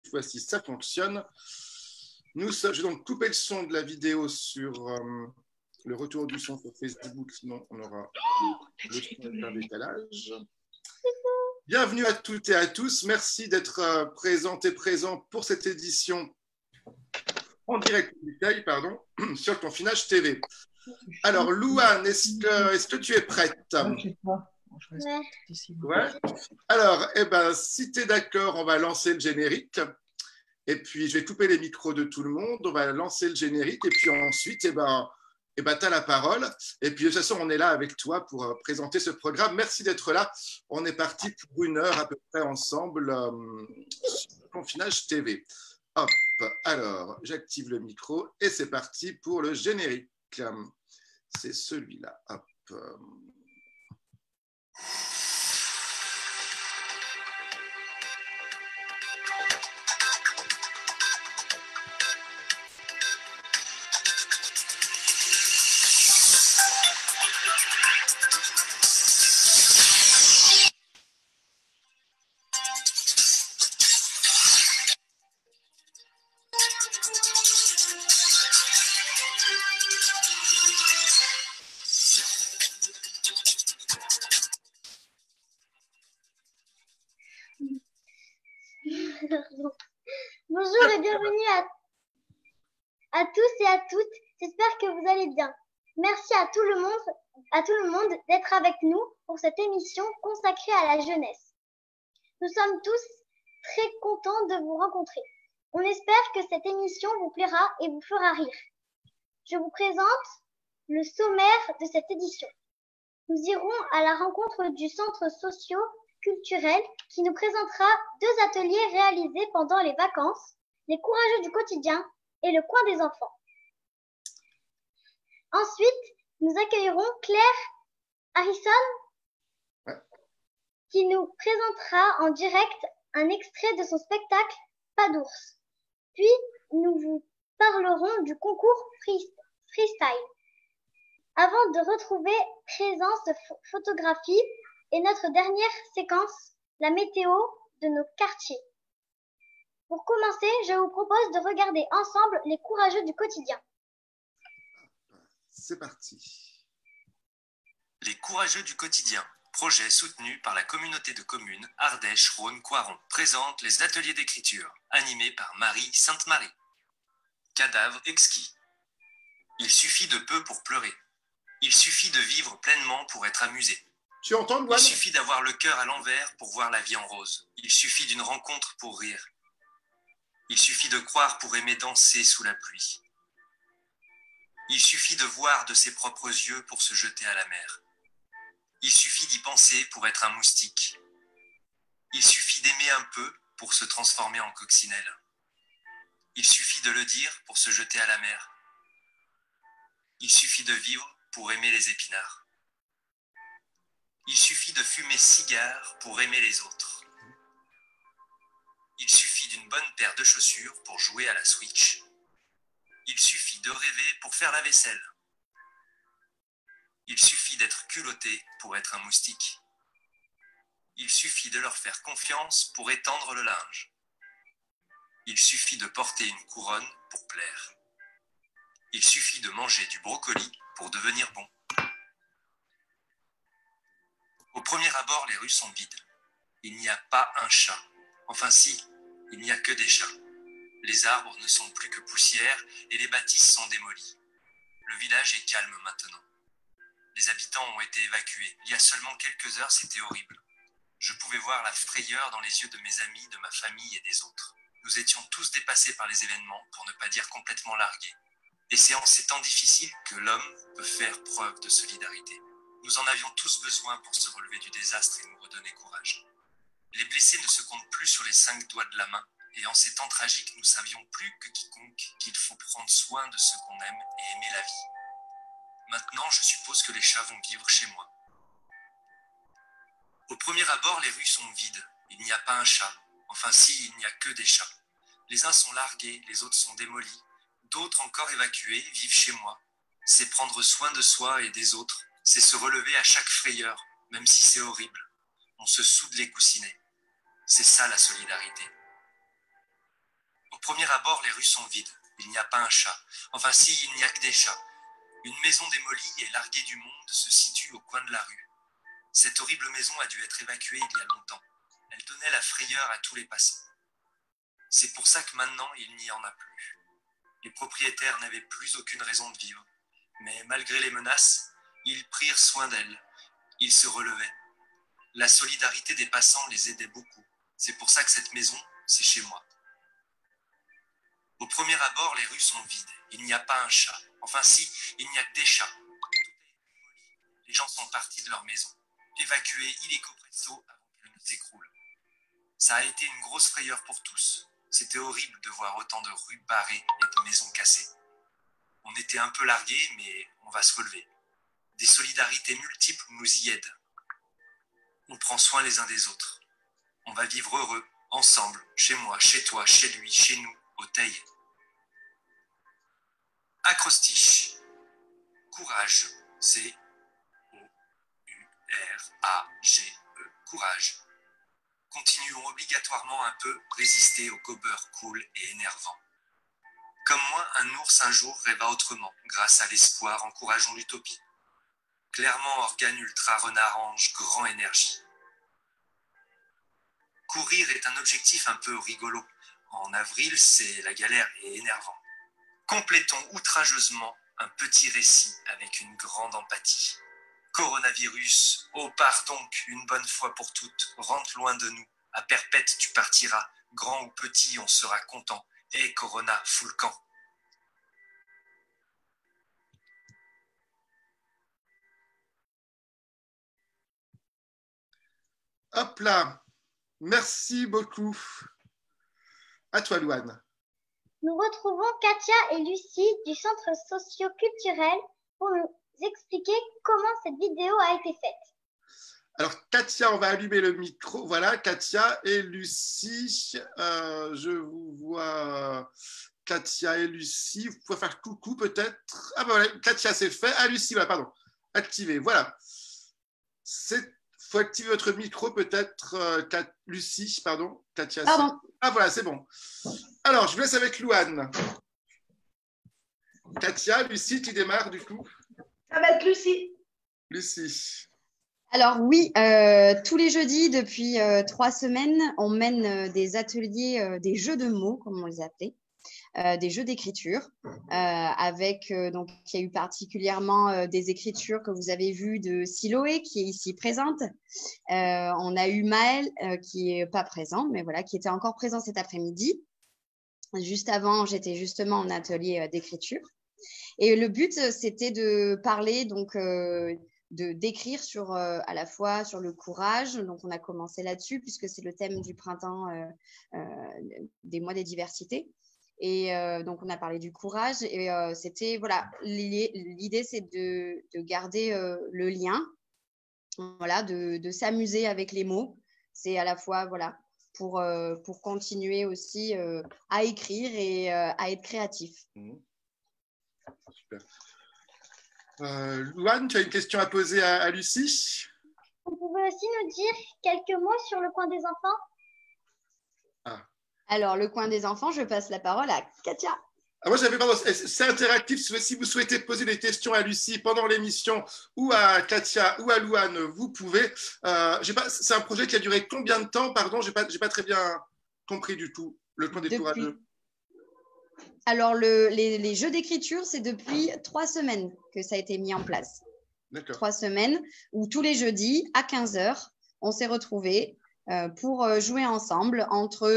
cette fois-ci, ça fonctionne. J'ai donc coupé le son de la vidéo sur le retour du son sur Facebook, sinon on aura le son d'un décalage. Bienvenue à toutes et à tous. Merci d'être présentes et présents pour cette édition en direct sur Confinage TV. Alors, Louane, est-ce que tu es prête? Ouais. Alors, si tu es d'accord, on va lancer le générique. Et puis, je vais couper les micros de tout le monde. On va lancer le générique. Et puis ensuite, tu as la parole. Et puis, de toute façon, on est là avec toi pour présenter ce programme. Merci d'être là. On est parti pour 1 heure à peu près ensemble sur Confinage TV. Hop, alors, j'active le micro et c'est parti pour le générique. C'est celui-là. Hop. Bonjour et bienvenue à tous et à toutes. J'espère que vous allez bien. Merci à tout le monde d'être avec nous pour cette émission consacrée à la jeunesse. Nous sommes tous très contents de vous rencontrer. On espère que cette émission vous plaira et vous fera rire. Je vous présente le sommaire de cette édition. Nous irons à la rencontre du centre socio-culturel qui nous présentera 2 ateliers réalisés pendant les vacances, les courageux du quotidien et le coin des enfants. Ensuite, nous accueillerons Claire Harrison qui nous présentera en direct un extrait de son spectacle Pas d'ours. Puis, nous vous parlerons du concours freestyle. Avant de retrouver présence de photographie et notre dernière séquence, la météo de nos quartiers. Pour commencer, je vous propose de regarder ensemble les courageux du quotidien. C'est parti. Les courageux du quotidien, projet soutenu par la communauté de communes Ardèche-Rhône-Coiron, présente les ateliers d'écriture, animés par Marie Sainte-Marie. Cadavre exquis. Il suffit de peu pour pleurer. Il suffit de vivre pleinement pour être amusé. Tu entends, Louane ? Il suffit d'avoir le cœur à l'envers pour voir la vie en rose. Il suffit d'une rencontre pour rire. Il suffit de croire pour aimer danser sous la pluie. Il suffit de voir de ses propres yeux pour se jeter à la mer. Il suffit d'y penser pour être un moustique. Il suffit d'aimer un peu pour se transformer en coccinelle. Il suffit de le dire pour se jeter à la mer. Il suffit de vivre pour aimer les épinards. Il suffit de fumer cigare pour aimer les autres. Il suffit d'une bonne paire de chaussures pour jouer à la Switch. Il suffit de rêver pour faire la vaisselle. Il suffit d'être culotté pour être un moustique. Il suffit de leur faire confiance pour étendre le linge. Il suffit de porter une couronne pour plaire. Il suffit de manger du brocoli pour devenir bon. Au premier abord, les rues sont vides. Il n'y a pas un chat. Enfin si, il n'y a que des chats. Les arbres ne sont plus que poussière et les bâtisses sont démolies. Le village est calme maintenant. Les habitants ont été évacués. Il y a seulement quelques heures, c'était horrible. Je pouvais voir la frayeur dans les yeux de mes amis, de ma famille et des autres. Nous étions tous dépassés par les événements, pour ne pas dire complètement largués. Et c'est en ces temps difficiles que l'homme peut faire preuve de solidarité. Nous en avions tous besoin pour se relever du désastre et nous redonner courage. Les blessés ne se comptent plus sur les 5 doigts de la main. Et en ces temps tragiques, nous savions plus que quiconque qu'il faut prendre soin de ceux qu'on aime et aimer la vie. Maintenant, je suppose que les chats vont vivre chez moi. Au premier abord, les rues sont vides. Il n'y a pas un chat. Enfin si, il n'y a que des chats. Les uns sont largués, les autres sont démolis. D'autres encore évacués vivent chez moi. C'est prendre soin de soi et des autres. C'est se relever à chaque frayeur, même si c'est horrible. On se soude les coussinets. C'est ça la solidarité. premier abord, les rues sont vides. Il n'y a pas un chat. Enfin si, il n'y a que des chats. Une maison démolie et larguée du monde se situe au coin de la rue. Cette horrible maison a dû être évacuée il y a longtemps. Elle donnait la frayeur à tous les passants. C'est pour ça que maintenant, il n'y en a plus. Les propriétaires n'avaient plus aucune raison de vivre. Mais malgré les menaces, ils prirent soin d'elle. Ils se relevaient. La solidarité des passants les aidait beaucoup. C'est pour ça que cette maison, c'est chez moi. Au premier abord, les rues sont vides. Il n'y a pas un chat. Enfin si, il n'y a que des chats. Les gens sont partis de leur maison, évacués illico presto avant que le nid s'écroule. Ça a été une grosse frayeur pour tous. C'était horrible de voir autant de rues barrées et de maisons cassées. On était un peu largués, mais on va se relever. Des solidarités multiples nous y aident. On prend soin les uns des autres. On va vivre heureux, ensemble, chez moi, chez toi, chez lui, chez nous, au Teil. Acrostiche. Courage. C-O-U-R-A-G-E. Courage. Continuons obligatoirement un peu, résister aux gobeurs cool et énervants. Comme moi, un ours un jour rêva autrement, grâce à l'espoir encourageant l'utopie. Clairement, organe ultra renard ange, grand énergie. Courir est un objectif un peu rigolo. En avril, c'est la galère et énervant. Complétons outrageusement un petit récit avec une grande empathie. Coronavirus, oh pars donc une bonne fois pour toutes, rentre loin de nous. À perpète tu partiras, grand ou petit on sera content. Et Corona, fous le camp. Hop là. Merci beaucoup. À toi, Louane. Nous retrouvons Katia et Lucie du Centre socio-culturel pour nous expliquer comment cette vidéo a été faite. Alors, Katia, on va allumer le micro. Voilà, Katia et Lucie. Je vous vois. Katia et Lucie. Vous pouvez faire coucou peut-être. Ah, ben voilà, Katia, c'est fait. Ah, Lucie, voilà, pardon. Activé. Voilà. Il faut activer votre micro peut-être. Lucie, pardon. Katia. Pardon. Ah, voilà, c'est bon. Alors, je vous laisse avec Louane. Katia, Lucie, tu démarres du coup. Ça va être Lucie. Lucie. Alors oui, tous les jeudis depuis 3 semaines, on mène des ateliers, des jeux de mots, comme on les appelait, des jeux d'écriture, avec donc il y a eu particulièrement des écritures que vous avez vues de Siloé qui est ici présente. On a eu Maël qui est pas présent, mais voilà, qui était encore présent cet après-midi. Juste avant, j'étais justement en atelier d'écriture. Et le but, c'était de parler donc d'écrire sur à la fois sur le courage. Donc, on a commencé là-dessus puisque c'est le thème du printemps des mois des diversités. Et donc, on a parlé du courage. Et c'était, voilà, l'idée, c'est de garder le lien, voilà, de s'amuser avec les mots. C'est à la fois, voilà, pour continuer aussi à écrire et à être créatif. Super. Louane, tu as une question à poser à Lucie? Vous pouvez aussi nous dire quelques mots sur le coin des enfants? Alors, le coin des enfants, je passe la parole à Katia. Moi, pardon, c'est interactif. Si vous souhaitez poser des questions à Lucie pendant l'émission ou à Katia ou à Louane, vous pouvez. C'est un projet qui a duré combien de temps? Pardon, j'ai pas très bien compris du tout. Le coin des courageux. Alors, les jeux d'écriture, c'est depuis 3 semaines que ça a été mis en place. D'accord. 3 semaines où tous les jeudis, à 15h, on s'est retrouvés pour jouer ensemble entre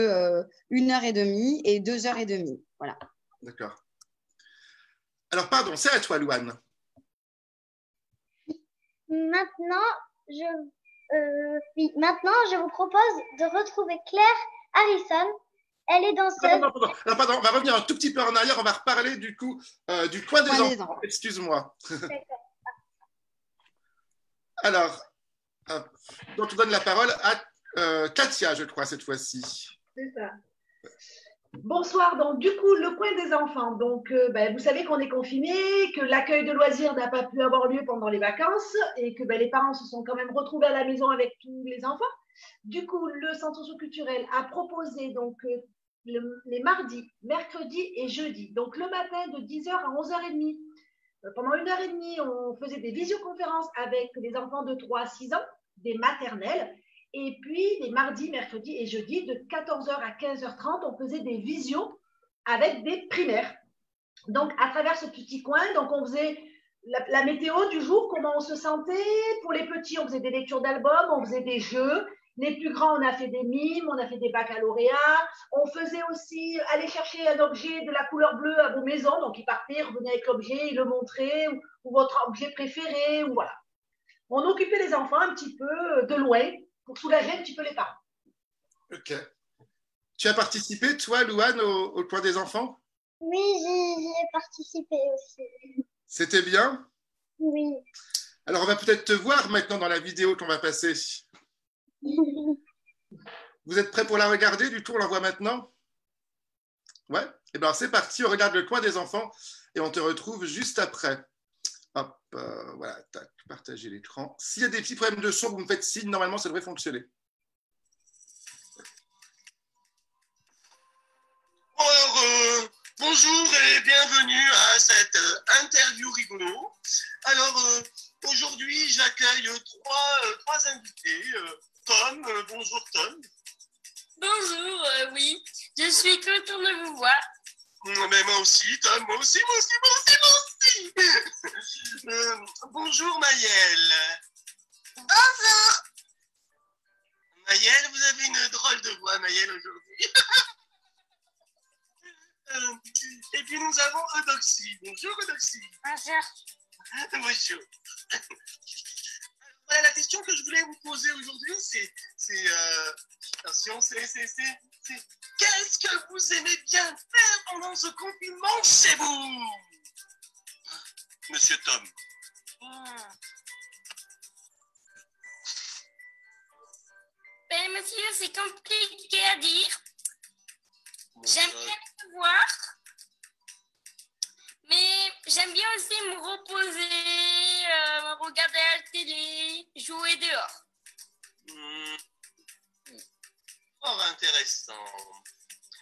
1h30 et 2h30. Voilà. D'accord. Alors, pardon, c'est à toi, Louane. Maintenant, je vous propose de retrouver Claire Harrison. Elle est danseuse. Pardon, on va revenir un tout petit peu en arrière. On va reparler du coup du coin des enfants. Excuse-moi. Alors, donc on donne la parole à Katia, je crois, cette fois-ci. C'est ça. Bonsoir. Donc, du coup, le coin des enfants. Donc, vous savez qu'on est confiné, que l'accueil de loisirs n'a pas pu avoir lieu pendant les vacances et que les parents se sont quand même retrouvés à la maison avec tous les enfants. Du coup, le centre socio-culturel a proposé donc les mardis, mercredis et jeudis. Donc le matin de 10h à 11h30. Pendant 1h30, on faisait des visioconférences avec les enfants de 3 à 6 ans, des maternelles. Et puis les mardis, mercredis et jeudis, de 14h à 15h30, on faisait des visios avec des primaires. Donc à travers ce petit coin, donc on faisait la météo du jour, comment on se sentait. Pour les petits, on faisait des lectures d'albums, on faisait des jeux. Les plus grands, on a fait des mimes, on a fait des baccalauréats. On faisait aussi aller chercher un objet de la couleur bleue à vos maisons. Donc, ils partaient, revenaient avec l'objet, ils le montraient, ou votre objet préféré, ou voilà. On occupait les enfants un petit peu de loin pour soulager un petit peu les parents. Ok. Tu as participé, toi, Louane, au coin des enfants? Oui, j'y ai participé aussi. C'était bien? Oui. Alors, on va peut-être te voir maintenant dans la vidéo qu'on va passer. Vous êtes prêts pour la regarder? Du coup, on la voit maintenant? Ouais? Eh bien, c'est parti, on regarde le coin des enfants et on te retrouve juste après. Hop, voilà, tac, partager l'écran. S'il y a des petits problèmes de son, vous me faites signe, normalement, ça devrait fonctionner. Alors, bonjour et bienvenue à cette interview rigolo. Alors, aujourd'hui, j'accueille trois invités. Tom, bonjour Tom. Bonjour, oui, je suis contente de vous voir. Mais moi aussi, Tom, moi aussi. Bonjour Maëlle. Bonjour. Maëlle, vous avez une drôle de voix, Maëlle, aujourd'hui. Et puis nous avons Eudoxie. Bonjour Eudoxie. Bonjour. Bonjour. Voilà, la question que je voulais vous poser aujourd'hui, attention, qu'est-ce que vous aimez bien faire pendant ce confinement chez vous, Monsieur Tom? Ben, monsieur, c'est compliqué à dire. J'aime bien vous voir, mais j'aime bien aussi me reposer, regarder la télé, jouer dehors. Fort intéressant.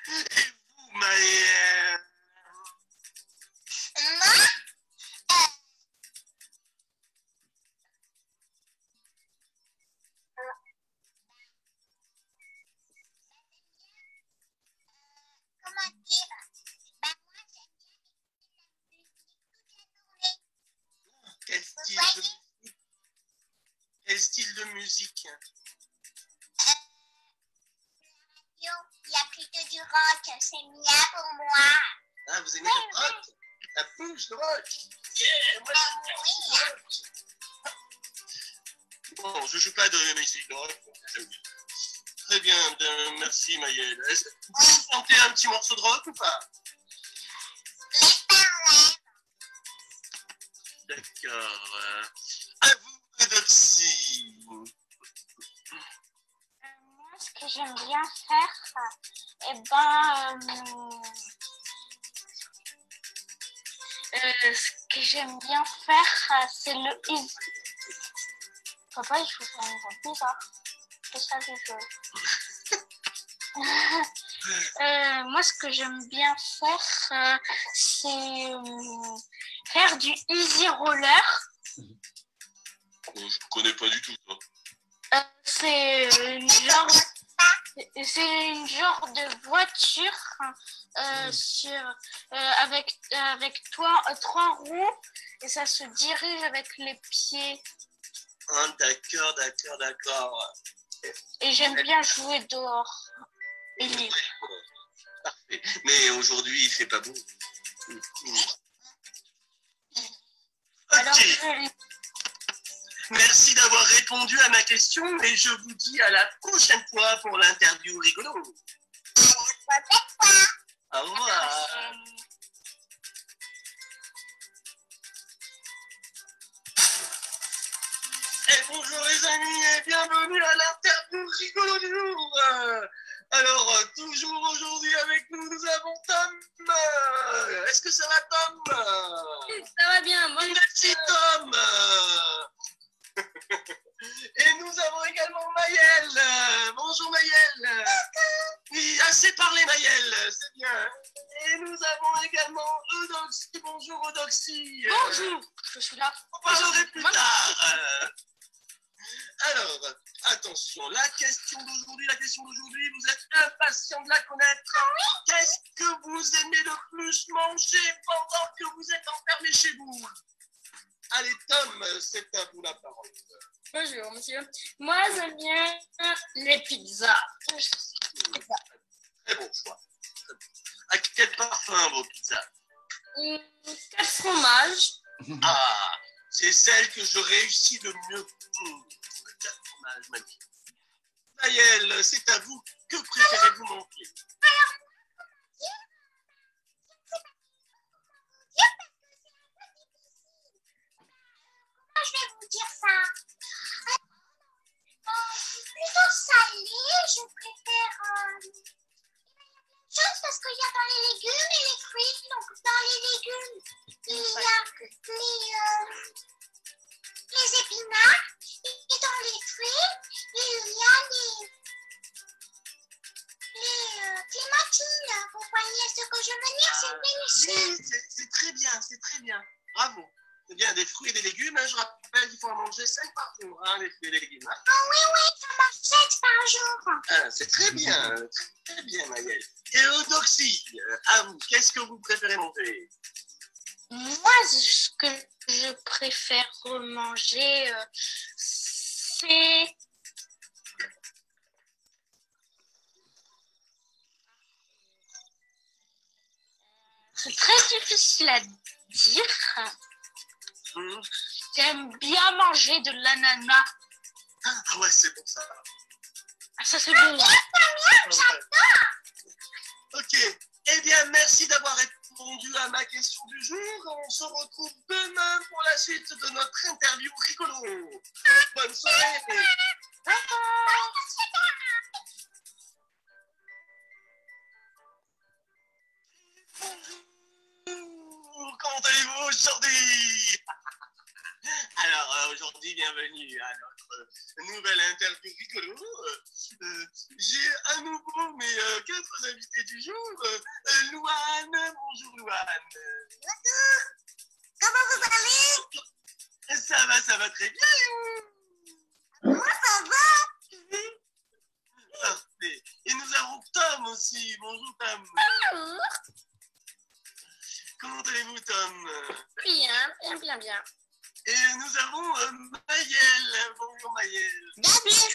Et vous, Maëlle? Moi, comment dire? Ben, moi, j'aime bien écouter la musique toute la journée. Quel style de musique? Il y a plutôt du rock, c'est bien pour moi. Ah, vous aimez le rock? La bouche de rock? Yeah, moi, j'aime bien le rock. Bon, je ne joue pas de musique de rock. Très bien, merci Maëlle. Est-ce que vous chantez un petit morceau de rock ou pas? D'accord. À vous, Eudoxie. Moi, ce que j'aime bien faire, ce que j'aime bien faire, c'est le easy. Papa, il faut faire une grande bizarre. C'est ça que je moi, ce que j'aime bien faire, c'est faire du easy roller. Je ne connais pas du tout, toi. C'est une genre de voiture avec trois roues et ça se dirige avec les pieds. Ah, d'accord. Et j'aime bien jouer dehors et lire. Parfait. Mais aujourd'hui, il ne fait pas beau. Alors, Ok. Merci d'avoir répondu à ma question et je vous dis à la prochaine fois pour l'interview rigolo. Au revoir. Et bonjour les amis et bienvenue à l'interview rigolo du jour. Alors, toujours aujourd'hui avec nous, nous avons Tom. Est-ce que ça va, Tom? ça va bien. Moi, merci, Tom. Et nous avons également Maëlle. Bonjour Maëlle. suffit. Assez parlé, Maëlle. C'est bien. Et nous avons également Eudoxie. Bonjour, Eudoxie. Bonjour, je suis là. On parlerait plus tard. Alors, attention, la question d'aujourd'hui, vous êtes impatient de la connaître. Qu'est-ce que vous aimez le plus manger pendant que vous êtes enfermé chez vous? Allez, Tom, c'est à vous la parole. Bonjour, monsieur. Moi, j'aime bien les pizzas. Très bon choix. À quel parfum vos pizzas? 4 fromages. Ah, c'est celle que je réussis le mieux. Quatre fromages, magnifique. Maëlle, c'est à vous. Que préférez-vous manger? Je vais vous dire ça. Plutôt salé, je préfère chose parce qu'il y a dans les légumes et les fruits. Donc dans les légumes, il y a les épinards et dans les fruits, il y a les clémentines. Vous voyez ce que je veux dire? C'est délicieux. Oui, c'est très bien, c'est très bien. Bravo. C'est bien, des fruits et des légumes. Hein, je rappelle qu'il faut en manger 5 par jour, hein, les fruits et les légumes. Hein. Oh oui, j'en mange 7 par jour. Ah, c'est très bien, Maëlle. Et Eudoxie, à vous, qu'est-ce que vous préférez manger? Moi, ce que je préfère manger, c'est... C'est très difficile à dire. J'aime bien manger de l'ananas. Ah ouais, c'est bon ça. Ah, ça, c'est bon. Ok. Eh bien, merci d'avoir répondu à ma question du jour. On se retrouve demain pour la suite de notre interview rigolo. Bonne soirée. Bonjour, comment allez-vous aujourd'hui? Alors, aujourd'hui, bienvenue à notre nouvelle interview rigolo. J'ai à nouveau mes 4 invités du jour. Louane, bonjour Louane. Comment vous allez? Ça va très bien. Moi, ça va. Parfait. Et nous avons Tom aussi. Bonjour Tom. Bonjour. Comment allez-vous Tom? Bien, bien, bien, bien. Et nous avons Maëlle. Bonjour Maëlle. Bien.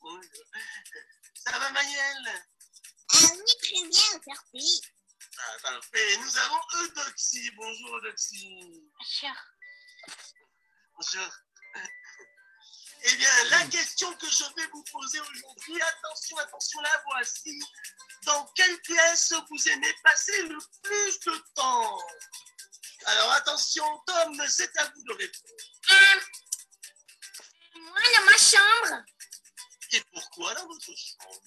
Bonjour. Ça va Maëlle? Oui, très bien, merci. Ah, parfait. Et nous avons Eudoxie. Bonjour Eudoxie. Bonjour. Bonjour. Eh bien, la question que je vais vous poser aujourd'hui, attention, la voici. Dans quelle pièce vous aimez passer le plus de temps? Alors attention, Tom, c'est à vous de répondre. Moi, dans ma chambre. Et pourquoi dans votre chambre?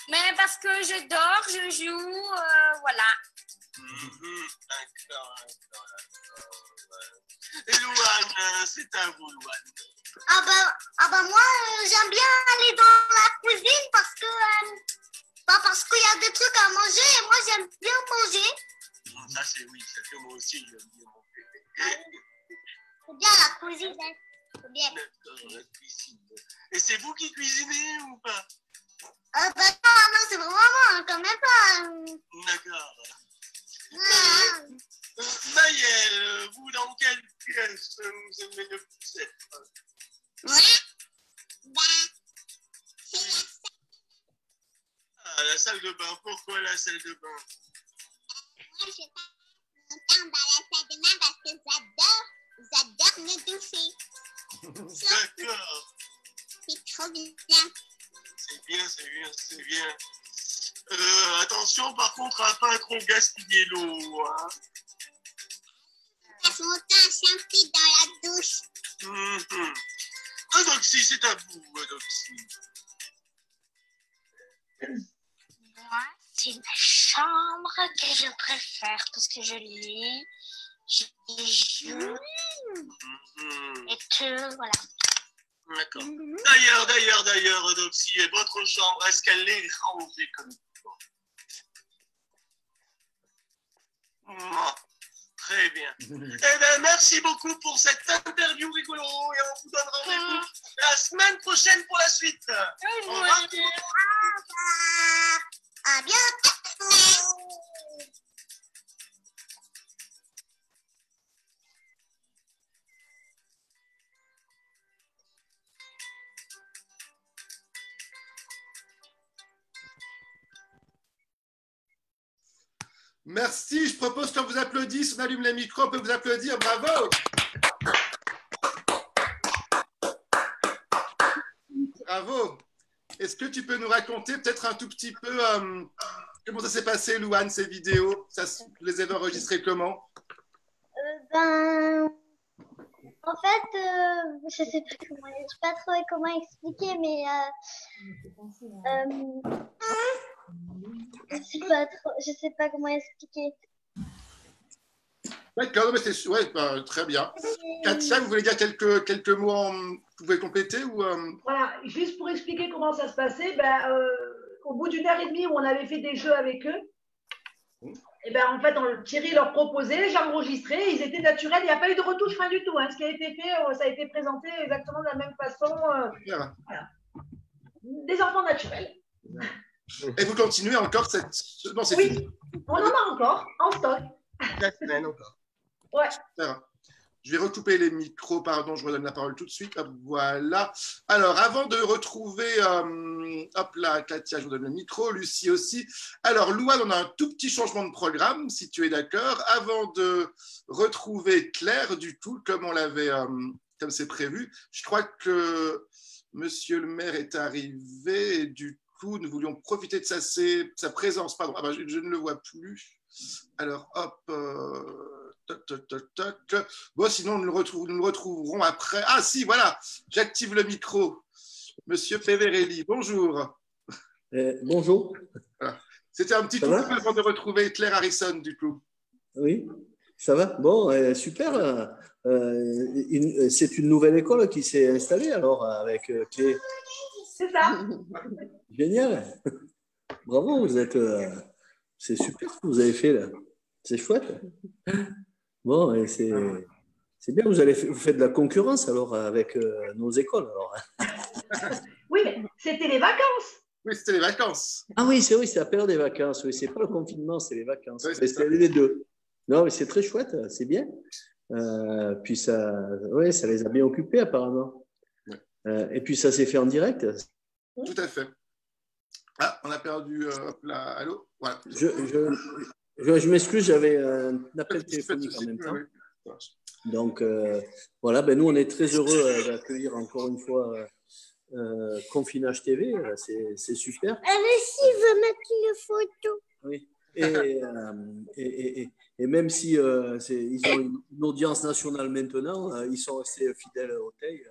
Mais parce que je dors, je joue, voilà. D'accord. Et Louane, c'est à vous, Louane. Ah bah moi, j'aime bien aller dans la cuisine parce qu'il y a des trucs à manger et moi, j'aime bien manger. Ça, c'est oui, ça fait moi aussi, j'aime bien manger. C'est bien la cuisine. C'est bien. D'accord, la cuisine. Et c'est vous qui cuisinez ou pas? Bah non, c'est vraiment quand même pas. D'accord. Ah. Maëlle, vous, dans quelle pièce vous aimez le plus être? C'est Ah, la salle de bain. Pourquoi la salle de bain? moi, je passe mon temps dans la salle de bain parce que j'adore me doucher. D'accord. C'est trop bien. C'est bien. Attention, par contre, à pas trop gaspiller l'eau. Hein. Je passe mon temps chanter dans la douche. Eudoxie, c'est à vous, Eudoxie. Moi, c'est la chambre que je préfère parce que je lis, je joue et tout, voilà. D'accord. D'ailleurs, Eudoxie, et votre chambre, est-ce qu'elle est rangée comme franchement. Très bien. Eh bien, merci beaucoup pour cette interview rigolo et on vous donne rendez-vous la semaine prochaine pour la suite. Au revoir. À bientôt. Merci, je propose qu'on vous applaudisse, on allume les micros, on peut vous applaudir, bravo. Bravo. Est-ce que tu peux nous raconter peut-être un tout petit peu comment ça s'est passé, Louane, ces vidéos? Les avez enregistrées comment? En fait, je sais pas trop comment expliquer, mais je sais pas comment expliquer. D'accord, mais c'est ouais, très bien. Katia, vous voulez dire quelques mots, vous pouvez compléter ou Voilà, juste pour expliquer comment ça se passait, au bout d'une heure et demie où on avait fait des jeux avec eux, et ben en fait, Thierry leur proposait, j'enregistrais, ils étaient naturels, il n'y a pas eu de retouche fin du tout. Hein. Ce qui a été fait, ça a été présenté exactement de la même façon. Voilà. Des enfants naturels. Et vous continuez encore cette... Non, c'est oui, fini. On en a encore, en stock. La semaine encore. Ouais. Je vais recouper les micros, pardon, je redonne la parole tout de suite. Hop, voilà. Alors, avant de retrouver, hop là, Katia, je vous donne le micro, Lucie aussi. Alors, Louane, on a un tout petit changement de programme, si tu es d'accord. Avant de retrouver Claire, du tout, comme on l'avait, comme c'est prévu, je crois que Monsieur le maire est arrivé et du coup, nous voulions profiter de sa présence. Pardon, je ne le vois plus. Alors, hop. Bon, sinon, nous le retrouverons après. Ah, si, voilà, j'active le micro. Monsieur Peverelli, bonjour. Bonjour. Voilà. C'était un petit coup avant de retrouver Claire Harrison, du coup. Oui, ça va. Bon, super. C'est une nouvelle école qui s'est installée alors avec Clé. C'est ça. Génial. Bravo, vous êtes. C'est super ce que vous avez fait là. C'est chouette. Bon, et c'est bien, vous faites de la concurrence alors avec nos écoles. Alors. Oui, mais c'était les vacances. Oui, c'était les vacances. Ah oui, c'est la période des vacances. Oui, c'est pas le confinement, c'est les vacances. Oui, c'est les deux. Non, mais c'est très chouette, c'est bien. Puis ça les a bien occupés apparemment. Oui. Et puis ça s'est fait en direct. Tout à fait. Ah, on a perdu là. Allô. Voilà. Je m'excuse, j'avais un appel téléphonique en même temps. Oui. Donc, voilà, nous, on est très heureux d'accueillir encore une fois Confinage TV. C'est super. Alessi veut mettre une photo. Oui. Et même si ils ont une audience nationale maintenant, ils sont assez fidèles au Teil.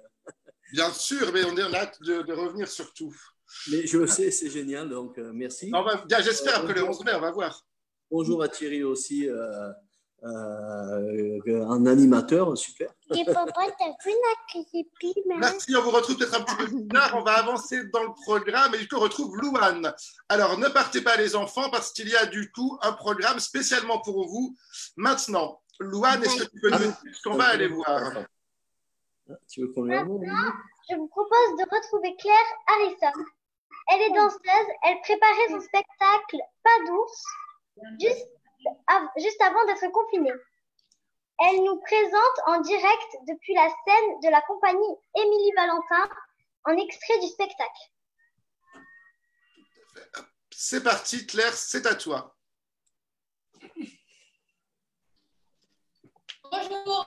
Bien sûr, mais on a hâte de revenir surtout. Mais je le sais, c'est génial, donc merci. J'espère après le 11 mai, on va voir. Bonjour à Thierry aussi, un animateur, super. Et papa, t'as vu la clip? Merci, on vous retrouve peut-être un petit peu plus tard. On va avancer dans le programme et du coup, on retrouve Louane. Alors, ne partez pas les enfants parce qu'il y a du coup un programme spécialement pour vous. Maintenant, Louane, est-ce que tu peux nous dire ce qu'on va aller voir? Tu veux qu'on le voit? Je vous propose de retrouver Claire Harrison. Elle est danseuse, elle préparait son spectacle Pas d'ours juste avant d'être confinée. Elle nous présente en direct depuis la scène de la compagnie Émilie Valentin en extrait du spectacle. C'est parti, Claire, c'est à toi. Bonjour.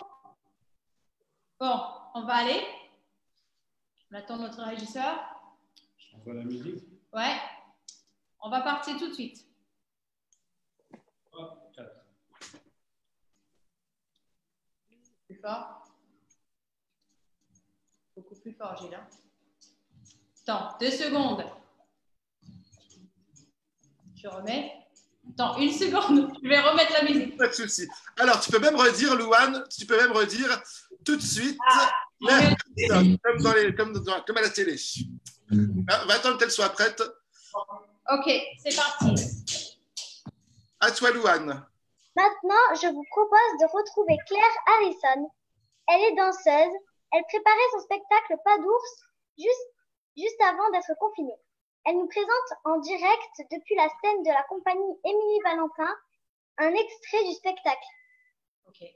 Bon, on va aller. On attend notre régisseur. On voit la musique. Ouais. On va partir tout de suite. 3, 4. Plus fort. Beaucoup plus fort, Gilles. Attends, 2 secondes. Je remets. Attends, 1 seconde. Je vais remettre la musique. Pas de souci. Alors, tu peux même redire, Louane, tout de suite, comme à la télé. Va attendre qu'elle soit prête. Ok, c'est parti. À toi, Louane. Maintenant, je vous propose de retrouver Claire Harrison. Elle est danseuse. Elle préparait son spectacle Pas d'ours juste avant d'être confinée. Elle nous présente en direct depuis la scène de la compagnie Émilie Valentin un extrait du spectacle. Ok.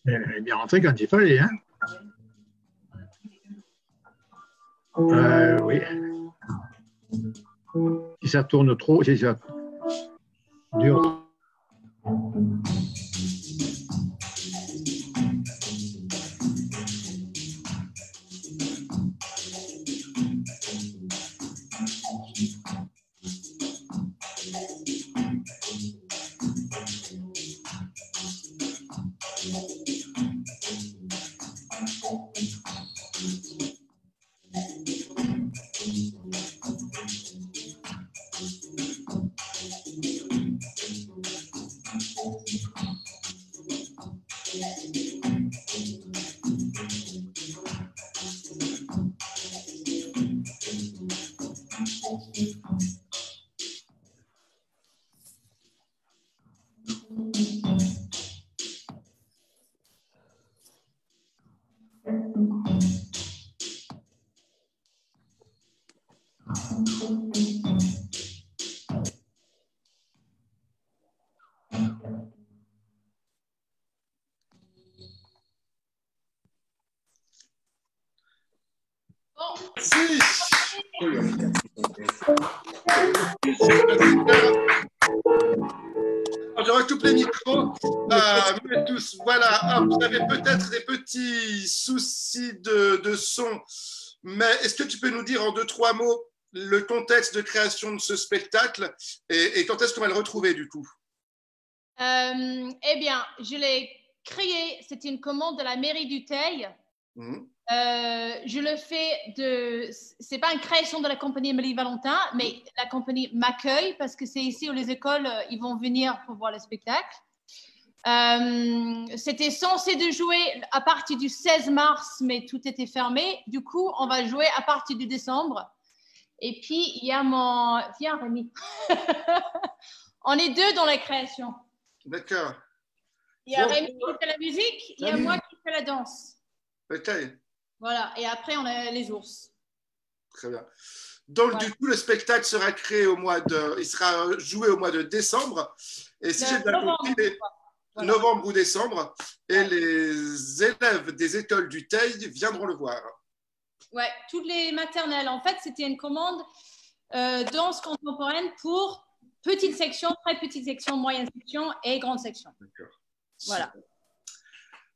Elle est bien rentrée quand il fallait, hein? Oui. Si ça tourne trop, si ça dure. Je recoupe les micros. Tous, voilà, vous avez peut-être des petits soucis de son, mais est-ce que tu peux nous dire en 2-3 mots le contexte de création de ce spectacle et quand est-ce qu'on va le retrouver du coup? Eh bien, je l'ai créé, c'était une commande de la mairie du Teil. Je le fais c'est pas une création de la compagnie Émilie Valentin, mais la compagnie m'accueille parce que c'est ici où les écoles, ils vont venir pour voir le spectacle. C'était censé de jouer à partir du 16 mars, mais tout était fermé. Du coup, on va jouer à partir du décembre. Et puis, il y a mon... Viens, Rémi. On est deux dans la création. D'accord. Il y a Rémi qui fait la musique, il y a moi qui fais la danse. Ok. Voilà, et après, on a les ours. Très bien. Donc, du coup, le spectacle sera créé il sera joué au mois de décembre. Et si j'ai bien compris, novembre ou décembre, et les élèves des écoles du Teil viendront le voir. Ouais, toutes les maternelles. En fait, c'était une commande danse contemporaine pour petite section, très petite section, moyenne section et grande section. D'accord. Voilà.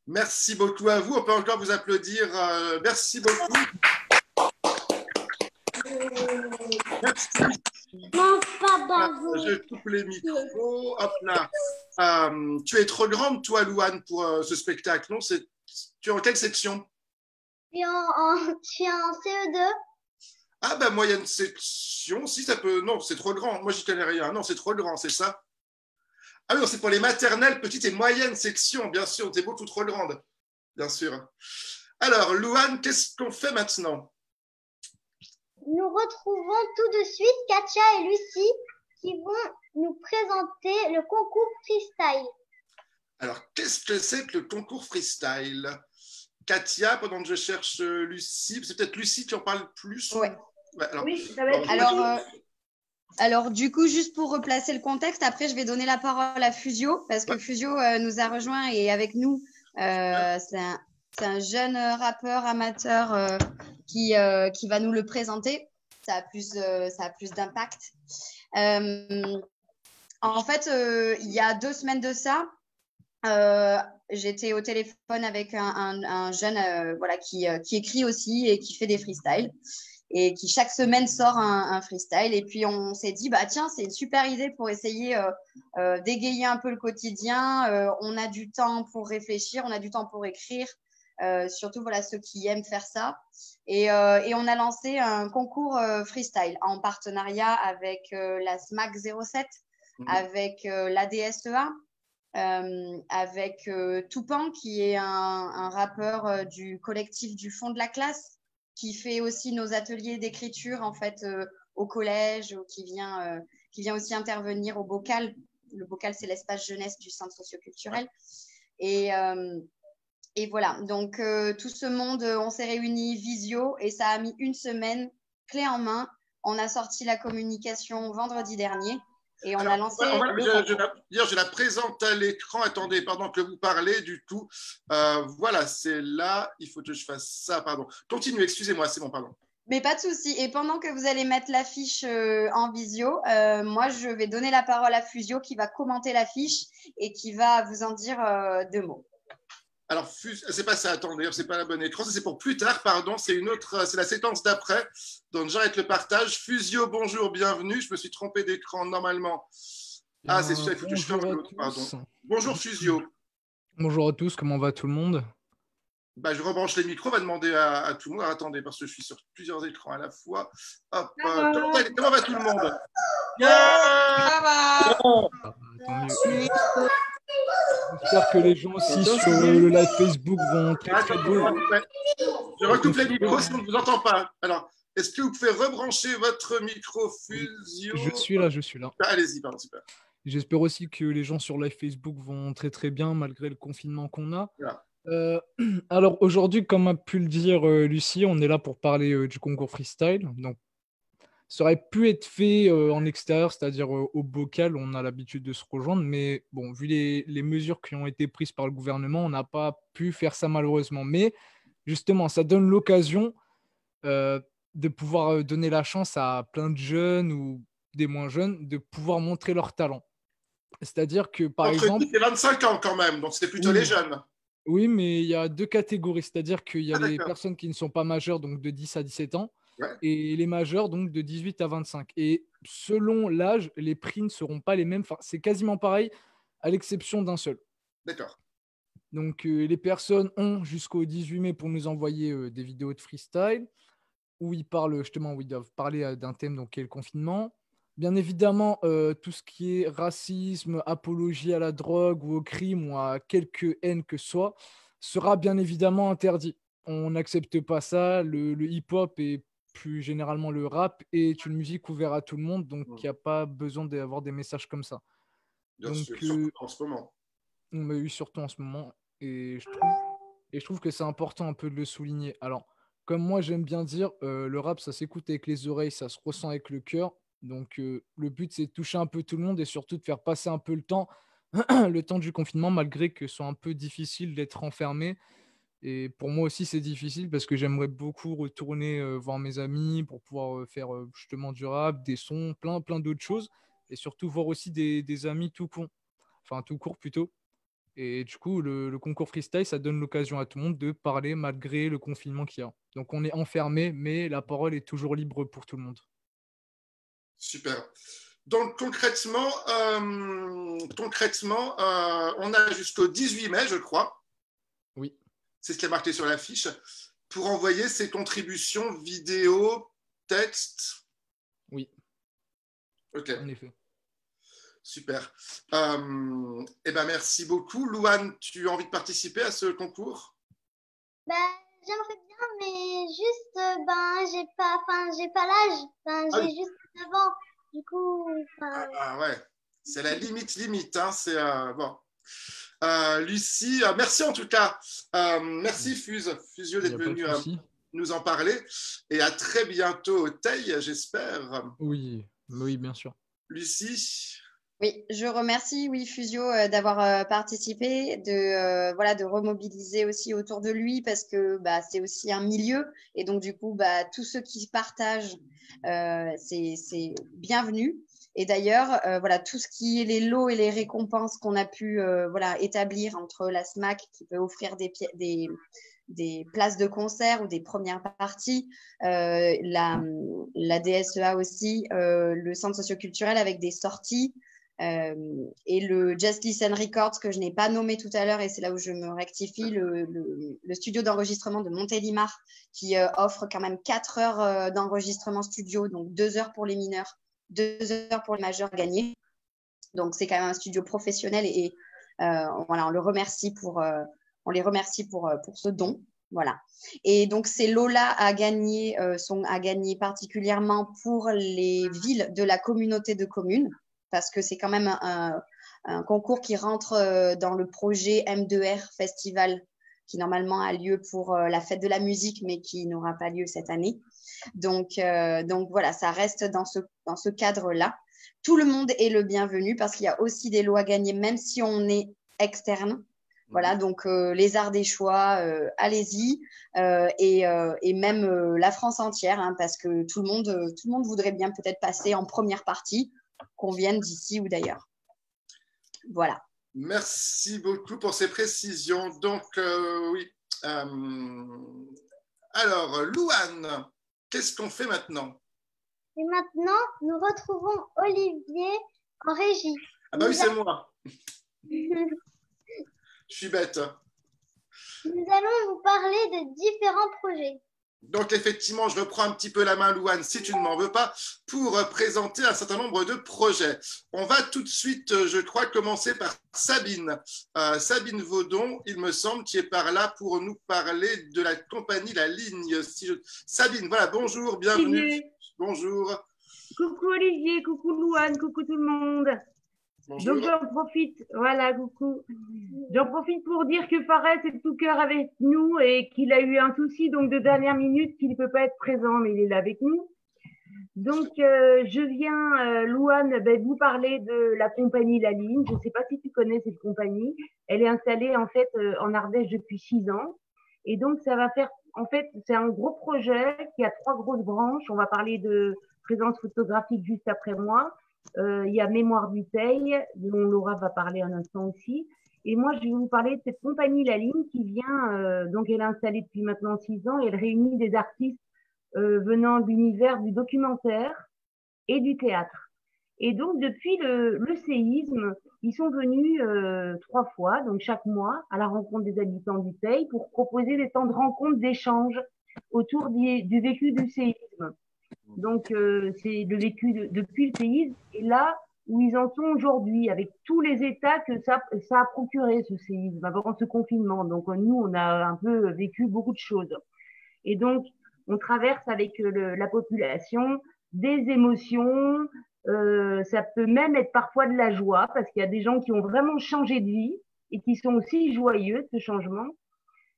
Merci beaucoup à vous. On peut encore vous applaudir. Merci beaucoup. Merci. Je coupe les micros. Hop là. Tu es trop grande, toi, Louane, pour ce spectacle, non? Tu es en quelle section? Je suis en CE2. Ah, ben, moyenne section, si ça peut. Non, c'est trop grand. Moi, j'y connais rien. Non, c'est trop grand, c'est ça? Ah oui, non, c'est pour les maternelles, petite et moyenne section, bien sûr. T'es beaucoup trop grande, bien sûr. Alors, Louane, qu'est-ce qu'on fait maintenant? Nous retrouvons tout de suite Katia et Lucie qui vont nous présenter le concours freestyle. Alors, qu'est-ce que c'est que le concours freestyle? Katia, pendant que je cherche Lucie, c'est peut-être Lucie qui en parle plus. Ouais. Ouais, alors, Oui, ça va être Alors, du coup, juste pour replacer le contexte, après, je vais donner la parole à Fusio, parce que Fusio nous a rejoint et est avec nous. C'est un jeune rappeur amateur qui va nous le présenter. Ça a plus d'impact. En fait, il y a 2 semaines de ça, j'étais au téléphone avec un jeune voilà, qui écrit aussi et qui fait des freestyles et qui chaque semaine sort un freestyle. Et puis, on s'est dit, bah, tiens, c'est une super idée pour essayer d'égayer un peu le quotidien. On a du temps pour réfléchir, on a du temps pour écrire. Surtout voilà, ceux qui aiment faire ça. Et on a lancé un concours freestyle en partenariat avec la SMAC 07, avec l'ADSEA, avec Toupan, qui est un rappeur du collectif du fond de la classe, qui fait aussi nos ateliers d'écriture en fait au collège, ou qui vient aussi intervenir au Bocal. Le Bocal, c'est l'espace jeunesse du centre socioculturel. Et voilà, donc tout ce monde, on s'est réunis visio et ça a mis 1 semaine, clé en main. On a sorti la communication vendredi dernier et on a lancé je la présente à l'écran. Attendez, pendant que vous parlez du tout. Voilà, c'est là. Il faut que je fasse ça, pardon. Continuez, excusez-moi, c'est bon, pardon. Mais pas de souci. Et pendant que vous allez mettre l'affiche en visio, moi, je vais donner la parole à Fusio qui va commenter l'affiche et qui va vous en dire 2 mots. Alors, c'est pas ça, attendez, c'est pas la bonne écran, ça c'est pour plus tard, pardon, c'est la séquence d'après, donc j'arrête le partage. Fusio, bonjour, bienvenue, je me suis trompé d'écran normalement. Ah, c'est ça, il faut que je ferme l'autre, pardon. Bonjour Fusio. Bonjour à tous, comment va tout le monde? Bah, je rebranche les micros, on va demander à tout le monde. Alors, attendez, parce que je suis sur plusieurs écrans à la fois. Hop, comment va tout le monde? Ça va. Tant mieux. J'espère que les gens aussi sur le live Facebook vont très bien. Je recoupe les micros si on ne vous entend pas. Alors, est-ce que vous pouvez rebrancher votre micro Fusio? Je suis là. Allez-y, pardon, super. J'espère aussi que les gens sur live Facebook vont très bien malgré le confinement qu'on a. Voilà. Alors aujourd'hui, comme a pu le dire Lucie, on est là pour parler du concours freestyle. Donc, ça aurait pu être fait en extérieur, c'est-à-dire au Bocal, on a l'habitude de se rejoindre. Mais bon, vu les mesures qui ont été prises par le gouvernement, on n'a pas pu faire ça malheureusement. Mais justement, ça donne l'occasion de pouvoir donner la chance à plein de jeunes ou des moins jeunes de pouvoir montrer leur talent. C'est-à-dire que, par exemple... C'est 25 ans quand même, donc c'est plutôt les jeunes. Oui, mais il y a 2 catégories, c'est-à-dire qu'il y a les personnes qui ne sont pas majeures, donc de 10 à 17 ans, et les majeurs, donc de 18 à 25. Et selon l'âge, les prix ne seront pas les mêmes. Enfin, c'est quasiment pareil, à l'exception d'un seul. D'accord. Donc, les personnes ont jusqu'au 18 mai pour nous envoyer des vidéos de freestyle, où ils doivent parler d'un thème, donc qui est le confinement. Bien évidemment, tout ce qui est racisme, apologie à la drogue ou au crime ou à quelque haine que ce soit, sera bien évidemment interdit. On n'accepte pas ça. Le hip-hop et plus généralement le rap est une musique ouverte à tout le monde, donc il n'y a pas besoin d'avoir des messages comme ça. Bien sûr, surtout en ce moment. Surtout en ce moment. Et je trouve que c'est important un peu de le souligner. Alors, comme moi j'aime bien dire, le rap, ça s'écoute avec les oreilles, ça se ressent avec le cœur. Donc, le but, c'est de toucher un peu tout le monde et surtout de faire passer un peu le temps du confinement, malgré que ce soit un peu difficile d'être enfermé. Et pour moi aussi, c'est difficile parce que j'aimerais beaucoup retourner voir mes amis pour pouvoir faire justement du rap, des sons, plein d'autres choses. et surtout voir aussi des amis tout court plutôt. Et du coup, le concours freestyle, ça donne l'occasion à tout le monde de parler malgré le confinement qu'il y a. Donc on est enfermé, mais la parole est toujours libre pour tout le monde. Super. Donc concrètement, on a jusqu'au 18 mai, je crois. Oui. C'est ce qui est marqué sur la fiche, pour envoyer ses contributions vidéo, texte. Oui. Ok. En effet. Super. Eh ben, merci beaucoup. Louane, tu as envie de participer à ce concours? J'aimerais bien, mais juste, j'ai pas l'âge. J'ai juste 9 ans. Du coup, ouais, c'est la limite, hein. C'est bon. Lucie, merci en tout cas. Merci Fusio d'être venu nous en parler. Et à très bientôt au Teil, j'espère. Oui, bien sûr. Lucie? Oui, je remercie Fusio d'avoir participé, de remobiliser aussi autour de lui parce que c'est aussi un milieu et donc du coup tous ceux qui partagent c'est bienvenu. Et d'ailleurs tout ce qui est les lots et les récompenses qu'on a pu établir entre la SMAC qui peut offrir des places de concert ou des premières parties, la DSEA aussi, le centre socioculturel avec des sorties. Et le Just Listen Records que je n'ai pas nommé tout à l'heure et c'est là où je me rectifie, le studio d'enregistrement de Montélimar qui offre quand même 4 heures d'enregistrement studio, donc 2 heures pour les mineurs, 2 heures pour les majeurs gagnés. Donc c'est quand même un studio professionnel et on les remercie pour ce don. Voilà. Et donc ces lots-là sont à gagner particulièrement pour les villes de la communauté de communes, parce que c'est quand même un concours qui rentre dans le projet M2R Festival qui normalement a lieu pour la fête de la musique, mais qui n'aura pas lieu cette année. Donc voilà, ça reste dans ce cadre-là. Tout le monde est le bienvenu parce qu'il y a aussi des lots à gagner, même si on est externe. Voilà, donc les arts des choix, allez-y, et même la France entière, hein, parce que tout le monde voudrait bien peut-être passer en première partie, qu'on vienne d'ici ou d'ailleurs. Voilà. Merci beaucoup pour ces précisions. Donc, oui. Alors, Louane, qu'est-ce qu'on fait maintenant? Et maintenant, nous retrouvons Olivier en régie. Ah bah oui, c'est moi. Je suis bête. Nous allons vous parler de différents projets. Donc, effectivement, je reprends un petit peu la main, Louane, si tu ne m'en veux pas, pour présenter un certain nombre de projets. On va tout de suite, je crois, commencer par Sabine. Sabine Vaudon, il me semble, qui est par là pour nous parler de la compagnie La Ligne. Sabine, voilà, bonjour, bienvenue. Olivier. Bonjour. Coucou Olivier, coucou Louane, coucou tout le monde. Bonjour. Donc j'en profite, voilà, coucou. J'en profite pour dire que Fares est de tout cœur avec nous et qu'il a eu un souci donc de dernière minute, qu'il ne peut pas être présent, mais il est là avec nous. Donc je viens, Louane, vous parler de la compagnie La Ligne. Je ne sais pas si tu connais cette compagnie. Elle est installée en fait en Ardèche depuis 6 ans. Et donc ça va faire, en fait, c'est un gros projet qui a 3 grosses branches. On va parler de présence photographique juste après moi. Il y a Mémoire du Teil, dont Laura va parler un instant aussi. Et moi, je vais vous parler de cette compagnie La Ligne qui vient, donc elle est installée depuis maintenant 6 ans et elle réunit des artistes venant de l'univers du documentaire et du théâtre. Et donc, depuis le séisme, ils sont venus 3 fois, donc chaque mois, à la rencontre des habitants du Teil pour proposer des temps de rencontre, d'échange autour du vécu du séisme. Donc, c'est le vécu depuis le séisme et là où ils en sont aujourd'hui, avec tous les états que ça a procuré, ce séisme, avant ce confinement. Donc, nous, on a un peu vécu beaucoup de choses. Et donc, on traverse avec la population des émotions, ça peut même être parfois de la joie, parce qu'il y a des gens qui ont vraiment changé de vie et qui sont aussi joyeux de ce changement.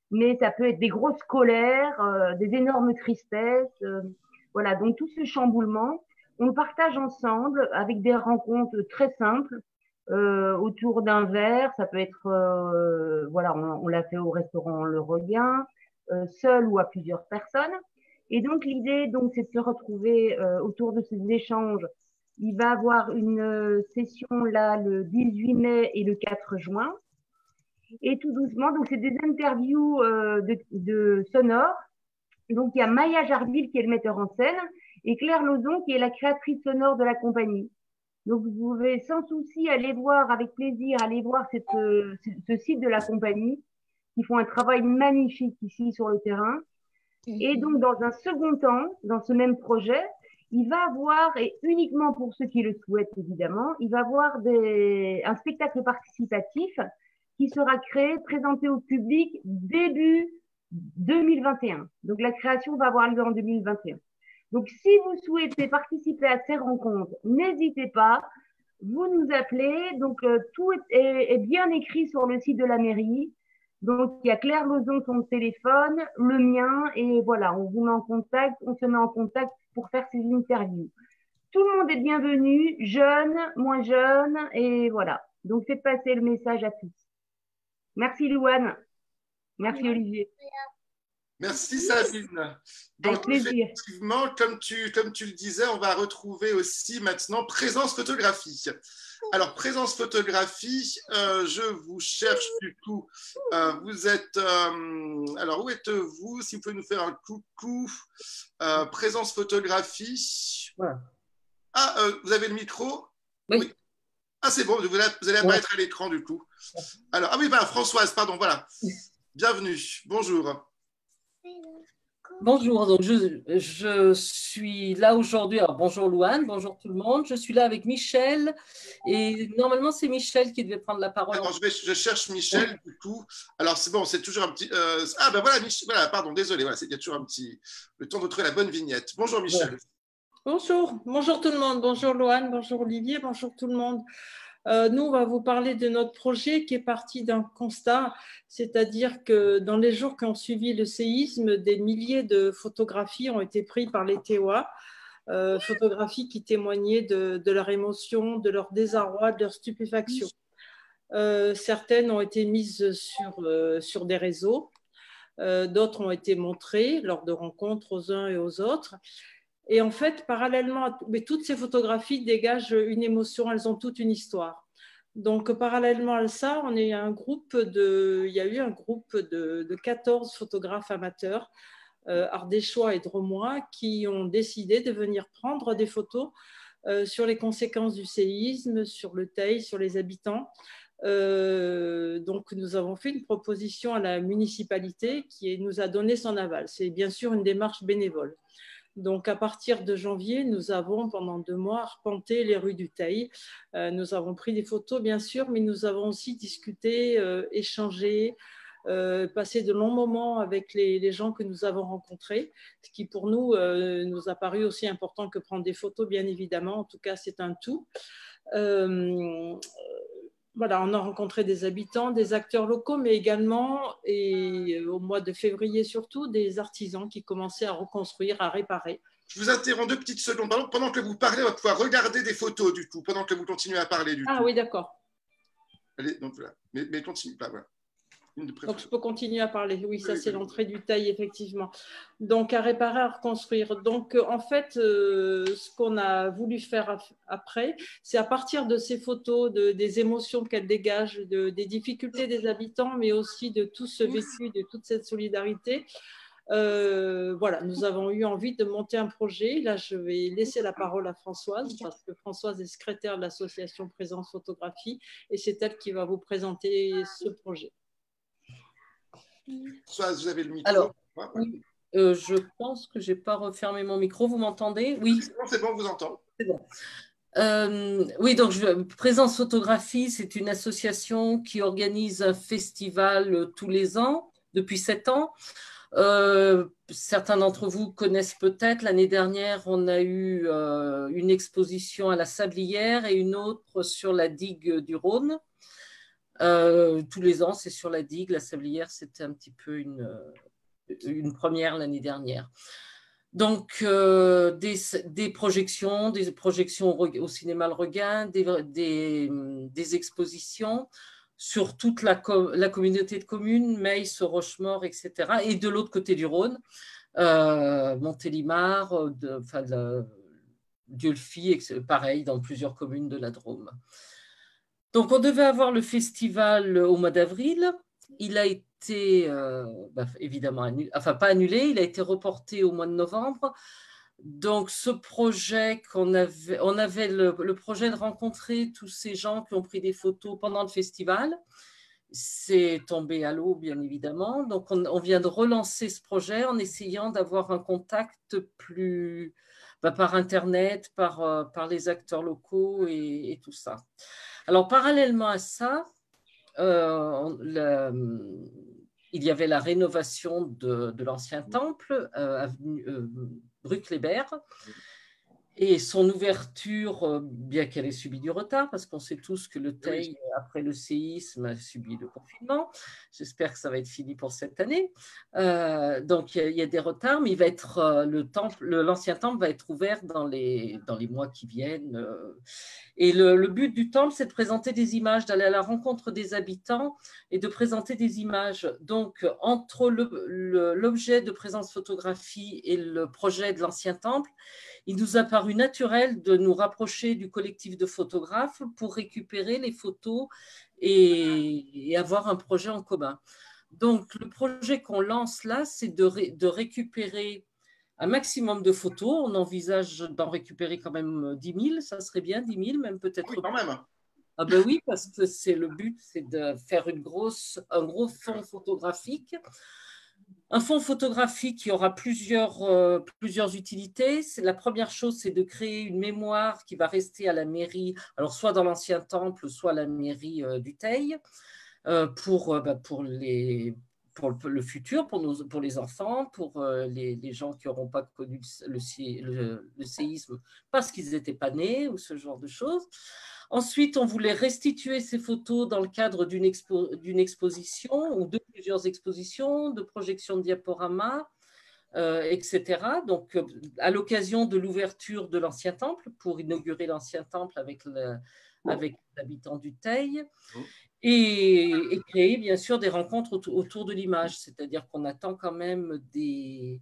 Mais ça peut être des grosses colères, des énormes tristesses, voilà, donc tout ce chamboulement, on le partage ensemble avec des rencontres très simples autour d'un verre. Ça peut être, voilà, on l'a fait au restaurant Le Regain, seul ou à plusieurs personnes. Et donc l'idée, donc, c'est de se retrouver autour de ces échanges Il va avoir une session là le 18 mai et le 4 juin. Et tout doucement, donc c'est des interviews de sonores. Donc il y a Maya Jarville qui est le metteur en scène et Claire Lozon qui est la créatrice sonore de la compagnie. Donc vous pouvez sans souci aller voir, avec plaisir, aller voir ce site de la compagnie qui font un travail magnifique ici sur le terrain. Et donc dans un second temps, dans ce même projet, il va avoir, et uniquement pour ceux qui le souhaitent évidemment, il va avoir un spectacle participatif qui sera créé, présenté au public début 2021. Donc la création va avoir lieu en 2021. Donc si vous souhaitez participer à ces rencontres, n'hésitez pas, vous nous appelez. Donc tout est bien écrit sur le site de la mairie. Donc il y a Claire Lozon, son téléphone, le mien, et voilà, on vous met en contact, on se met en contact pour faire ces interviews. Tout le monde est bienvenu, jeunes, moins jeunes, et voilà. Donc faites passer le message à tous. Merci Louane. Merci Olivier. Merci Sabine. Donc effectivement, comme tu le disais, on va retrouver aussi maintenant Présence Photographie. Alors Présence Photographie, je vous cherche du coup. Vous êtes, alors où êtes-vous? Si vous pouvez nous faire un coucou. Présence Photographie. Voilà. Ah, vous avez le micro? Oui. Ah, c'est bon, vous allez apparaître à l'écran du coup. Alors, ah oui, Françoise, pardon, voilà. Bienvenue, bonjour. Bonjour, donc je suis là aujourd'hui. Alors bonjour Louane, bonjour tout le monde. Je suis là avec Michel et normalement c'est Michel qui devait prendre la parole. Alors je cherche Michel du coup. Alors c'est bon, c'est toujours un petit. Ah ben voilà, Michel, voilà, pardon, désolé, voilà, il y a toujours un petit. Le temps de trouver la bonne vignette. Bonjour Michel. Bonjour tout le monde. Bonjour Louane, bonjour Olivier, bonjour tout le monde. Nous, on va vous parler de notre projet qui est parti d'un constat, c'est-à-dire que dans les jours qui ont suivi le séisme, des milliers de photographies ont été prises par les TOA, photographies qui témoignaient de leur émotion, de leur désarroi, de leur stupéfaction. Certaines ont été mises sur des réseaux, d'autres ont été montrées lors de rencontres aux uns et aux autres. Et en fait, parallèlement, mais toutes ces photographies dégagent une émotion, elles ont toute une histoire. Donc, parallèlement à ça, il y a eu un groupe de 14 photographes amateurs, ardéchois et drômois, qui ont décidé de venir prendre des photos sur les conséquences du séisme, sur le Teil, sur les habitants. Donc, nous avons fait une proposition à la municipalité qui nous a donné son aval. C'est bien sûr une démarche bénévole. Donc, à partir de janvier, nous avons, pendant 2 mois, arpenté les rues du Teil. Nous avons pris des photos, bien sûr, mais nous avons aussi discuté, échangé, passé de longs moments avec les gens que nous avons rencontrés, ce qui, pour nous, nous a paru aussi important que prendre des photos, bien évidemment. En tout cas, c'est un tout. Voilà, on a rencontré des habitants, des acteurs locaux, mais également, et au mois de février surtout, des artisans qui commençaient à reconstruire, à réparer. Je vous interromps 2 petites secondes. Pendant que vous parlez, on va pouvoir regarder des photos du coup, pendant que vous continuez à parler du coup. Ah oui, d'accord. Allez, donc voilà. Mais continue pas, voilà. Donc, je peux continuer à parler. Oui, ça, c'est l'entrée du Teil, effectivement. Donc, à réparer, à reconstruire. Donc, en fait, ce qu'on a voulu faire après, c'est à partir de ces photos, des émotions qu'elles dégagent, des difficultés des habitants, mais aussi de tout ce vécu, de toute cette solidarité. Voilà, nous avons eu envie de monter un projet. Là, je vais laisser la parole à Françoise, parce que Françoise est secrétaire de l'association Présence Photographie, et c'est elle qui va vous présenter ce projet. Soit vous avez le micro. Alors, oui, je pense que je n'ai pas refermé mon micro. Vous m'entendez? Oui. C'est bon, on vous entend. C'est bon. Oui, donc Présence Photographie, c'est une association qui organise un festival tous les ans, depuis 7 ans. Certains d'entre vous connaissent peut-être. L'année dernière, on a eu une exposition à la Sablière et une autre sur la digue du Rhône. Tous les ans, c'est sur la digue. La Sablière, c'était un petit peu une première l'année dernière. Donc, des projections au cinéma Le Regain, des expositions sur toute la communauté de communes, Meis, Rochemaure, etc. Et de l'autre côté du Rhône, Montélimar, Dieulefi, pareil, dans plusieurs communes de la Drôme. Donc, on devait avoir le festival au mois d'avril. Il a été évidemment annulé, enfin pas annulé, il a été reporté au mois de novembre. Donc, ce projet on avait le projet de rencontrer tous ces gens qui ont pris des photos pendant le festival. C'est tombé à l'eau, bien évidemment. Donc, on vient de relancer ce projet en essayant d'avoir un contact plus par Internet, par les acteurs locaux et tout ça. Alors, parallèlement à ça, il y avait la rénovation de l'ancien temple, rue Kléber, et son ouverture, bien qu'elle ait subi du retard, parce qu'on sait tous que le Teil, après le séisme, a subi le confinement. J'espère que ça va être fini pour cette année. Donc, il y a des retards, mais il va être, l'ancien temple va être ouvert dans les mois qui viennent. Et le but du temple, c'est de présenter des images, d'aller à la rencontre des habitants et de présenter des images. Donc, entre l'objet de présence photographie et le projet de l'ancien temple, il nous a paru naturel de nous rapprocher du collectif de photographes pour récupérer les photos et avoir un projet en commun. Donc, le projet qu'on lance là, c'est de récupérer un maximum de photos. On envisage d'en récupérer quand même 10 000, ça serait bien, 10 000, même peut-être. Oui, quand même. Ah ben oui, parce que c'est le but, c'est de faire un gros fond photographique. Un fonds photographique qui aura plusieurs utilités. La première chose, c'est de créer une mémoire qui va rester à la mairie, alors soit dans l'ancien temple, soit à la mairie du Teil, pour le futur, pour les enfants, pour les gens qui n'auront pas connu le séisme parce qu'ils n'étaient pas nés ou ce genre de choses. Ensuite, on voulait restituer ces photos dans le cadre d'une exposition ou de plusieurs expositions, de projections de diaporamas, etc. Donc, à l'occasion de l'ouverture de l'ancien temple, pour inaugurer l'ancien temple avec l'habitant du Teil, et créer bien sûr des rencontres autour de l'image, c'est-à-dire qu'on attend quand même des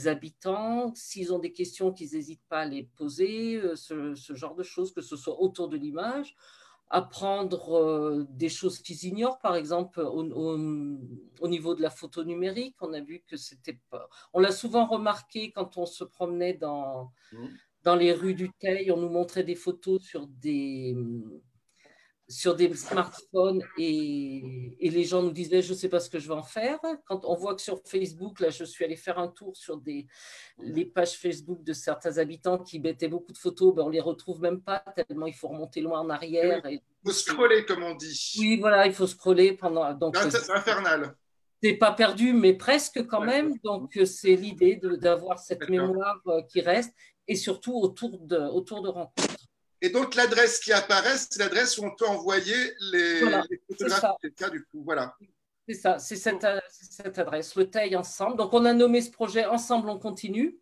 habitants, s'ils ont des questions, qu'ils n'hésitent pas à les poser, ce genre de choses, que ce soit autour de l'image, apprendre des choses qu'ils ignorent, par exemple au niveau de la photo numérique. On a vu que c'était pas... On l'a souvent remarqué quand on se promenait dans les rues du Teil, on nous montrait des photos sur des smartphones et les gens nous disaient je ne sais pas ce que je vais en faire. Quand on voit que sur Facebook, là je suis allée faire un tour sur les pages Facebook de certains habitants qui mettaient beaucoup de photos, on ne les retrouve même pas tellement il faut remonter loin en arrière. Il faut scroller comme on dit. Oui, voilà, il faut scroller pendant... Donc, c'est infernal. C'est pas perdu, mais presque quand même. Donc c'est l'idée d'avoir cette mémoire qui reste et surtout autour de rencontres. Et donc, l'adresse qui apparaît, c'est l'adresse où on peut envoyer les photographies. C'est ça, du coup, voilà. C'est ça, c'est cette adresse, le Teil Ensemble. Donc, on a nommé ce projet Ensemble, on continue.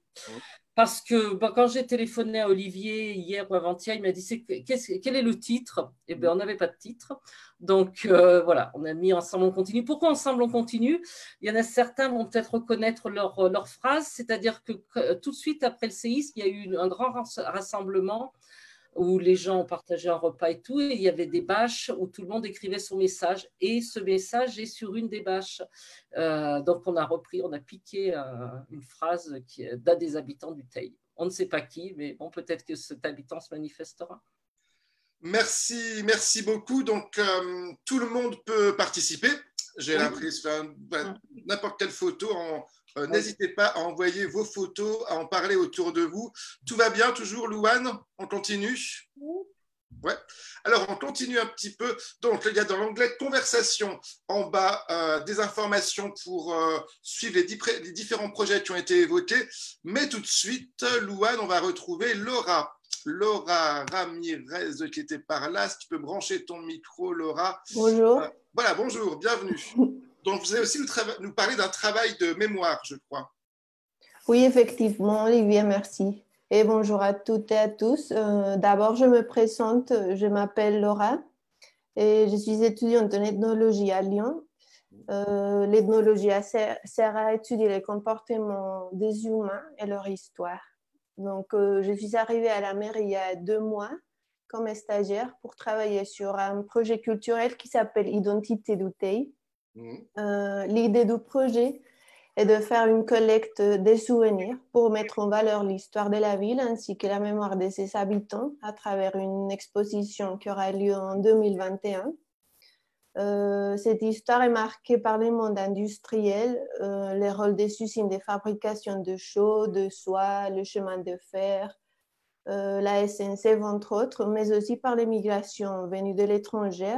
Parce que quand j'ai téléphoné à Olivier hier ou avant-hier, il m'a dit quel est le titre? Eh bien, on n'avait pas de titre. Donc, voilà, on a mis Ensemble, on continue. Pourquoi Ensemble, on continue? Il y en a certains vont peut-être reconnaître leur phrase, c'est-à-dire que tout de suite après le séisme, il y a eu un grand rassemblement où les gens ont partagé un repas et tout, et il y avait des bâches où tout le monde écrivait son message, et ce message est sur une des bâches. Donc on a piqué une phrase d'un des habitants du Teil. On ne sait pas qui, mais bon, peut-être que cet habitant se manifestera. Merci beaucoup. Donc tout le monde peut participer. J'ai l'impression, n'importe quelle photo, n'hésitez pas à envoyer vos photos, à en parler autour de vous. Tout va bien toujours, Louane? On continue? Ouais. Alors, on continue un petit peu. Donc, il y a dans l'onglet conversation en bas des informations pour suivre les différents projets qui ont été évoqués. Mais tout de suite, Louane, on va retrouver Laura. Laura Ramirez qui était par là. Si tu peux brancher ton micro, Laura. Bonjour. Voilà, bonjour, bienvenue. Donc, vous allez aussi nous parler d'un travail de mémoire, je crois. Oui, effectivement, Olivier, merci. Et bonjour à toutes et à tous. D'abord, je me présente, je m'appelle Laura et je suis étudiante en ethnologie à Lyon. L'ethnologie sert à étudier les comportements des humains et leur histoire. Donc, je suis arrivée à la mairie il y a 2 mois comme stagiaire pour travailler sur un projet culturel qui s'appelle Identité d'Utei. L'idée du projet est de faire une collecte des souvenirs pour mettre en valeur l'histoire de la ville ainsi que la mémoire de ses habitants à travers une exposition qui aura lieu en 2021. Cette histoire est marquée par le monde industriel, les rôles des usines de fabrication de chaux, de soie, le chemin de fer, la SNCF entre autres, mais aussi par les migrations venues de l'étranger,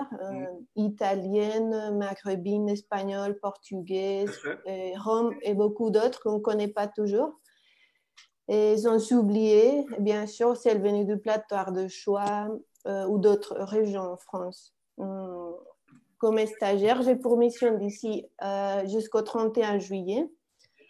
italiennes, maghrébines, espagnoles, portugaises, roms et beaucoup d'autres qu'on ne connaît pas toujours. Et sans oublier, bien sûr, celles venues du plateau de Choix ou d'autres régions en France. Comme stagiaire, j'ai pour mission d'ici jusqu'au 31 juillet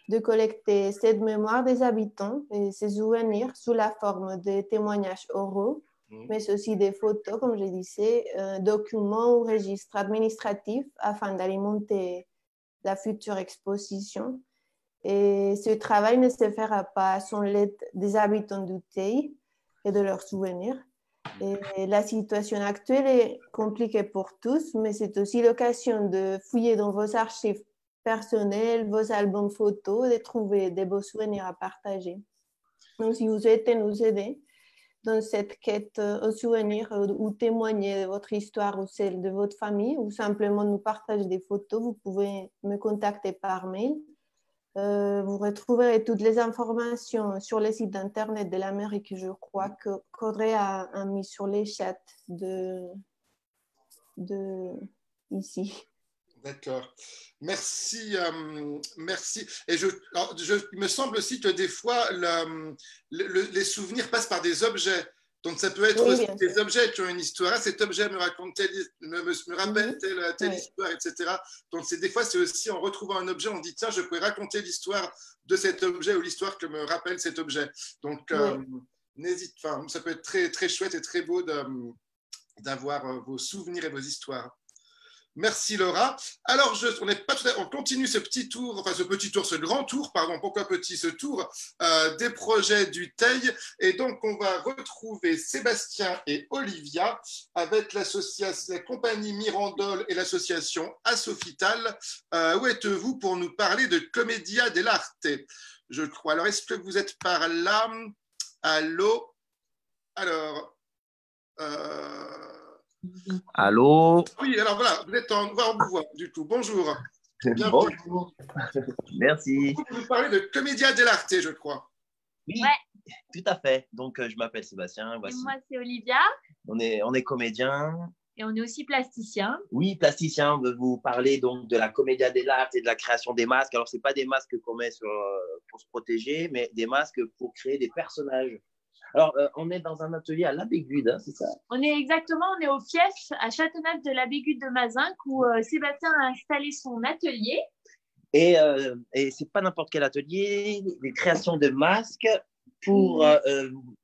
de collecter cette mémoire des habitants et ces souvenirs sous la forme de témoignages oraux, mais aussi des photos, comme je disais, documents ou registres administratifs afin d'alimenter la future exposition. Et ce travail ne se fera pas sans l'aide des habitants d'Utei et de leurs souvenirs. Et la situation actuelle est compliquée pour tous, mais c'est aussi l'occasion de fouiller dans vos archives personnelles, vos albums photos, de trouver des beaux souvenirs à partager. Donc, si vous souhaitez nous aider dans cette quête aux souvenirs ou témoigner de votre histoire ou celle de votre famille, ou simplement nous partager des photos, vous pouvez me contacter par mail. Vous retrouverez toutes les informations sur le site internet de la mairie que je crois qu'Audrey a mis sur les chats de ici. D'accord. Merci. Merci. Et il me semble aussi que des fois, les souvenirs passent par des objets. Donc, ça peut être aussi des objets qui ont une histoire. Ah, cet objet me raconte me rappelle telle histoire, etc. Donc, des fois, c'est aussi en retrouvant un objet, on dit tiens, je pourrais raconter l'histoire de cet objet ou l'histoire que me rappelle cet objet. Donc, ça peut être très, très chouette et très beau d'avoir vos souvenirs et vos histoires. Merci Laura. Alors, on continue ce petit tour, ce grand tour, pardon, pourquoi petit, ce tour des projets d'Utei. Et donc, on va retrouver Sébastien et Olivia avec la compagnie Mirandole et l'association Assofital. Où êtes-vous pour nous parler de Commedia dell'arte, je crois. Alors, est-ce que vous êtes par là? Allô? Alors... Allô? Oui, alors voilà, vous êtes en voix du coup. Bonjour. Bonjour. Merci. Vous parlez de Commedia dell'arte, je crois. Oui, tout à fait. Donc, je m'appelle Sébastien. Voici. Et moi, c'est Olivia. On est comédien. Et on est aussi plasticien. Oui, plasticien. On veut vous parler donc de la Commedia dell'arte et de la création des masques. Alors, ce n'est pas des masques qu'on met pour se protéger, mais des masques pour créer des personnages. Alors, on est dans un atelier à La Bégude, hein, c'est ça? On est au Fief, à Châteauneuf de La Bégude de Mazinc, où Sébastien a installé son atelier. Et c'est pas n'importe quel atelier, des créations de masques pour...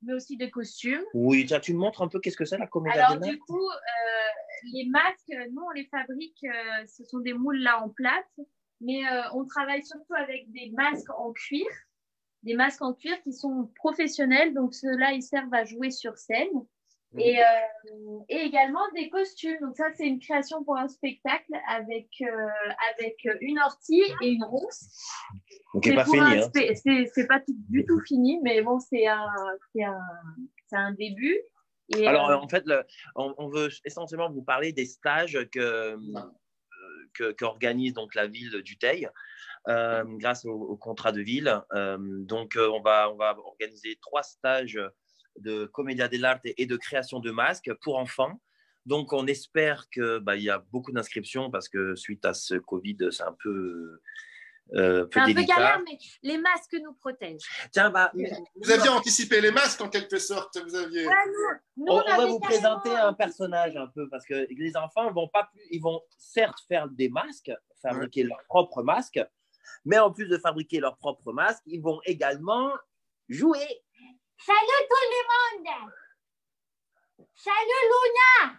mais aussi de costumes. Oui, tiens, tu me montres un peu qu'est-ce que c'est la Commedia dell'arte? Alors, du coup, les masques, nous, on les fabrique, ce sont des moules là en plâtre, mais on travaille surtout avec des masques en cuir. Des masques en cuir qui sont professionnels, donc ceux-là, ils servent à jouer sur scène. Et également des costumes. Donc ça, c'est une création pour un spectacle avec une ortie et une ronce. Donc, c'est pas fini. C'est pas du tout fini, mais bon, c'est un début. Et, alors, en fait, on veut essentiellement vous parler des stages qu'organise donc la ville d'Utei. Grâce au contrat de ville. Donc, on va organiser 3 stages de Commedia dell'arte et de création de masques pour enfants. Donc, on espère qu'il y a beaucoup d'inscriptions parce que suite à ce Covid, c'est un peu délicat. Galère, mais les masques nous protègent. Tiens, vous aviez anticipé les masques en quelque sorte. Vous aviez... on va vous présenter un personnage un peu parce que les enfants ils vont certes faire des masques, fabriquer leurs propres masques, mais en plus de fabriquer leurs propres masques, ils vont également jouer. Salut tout le monde! Salut Luna!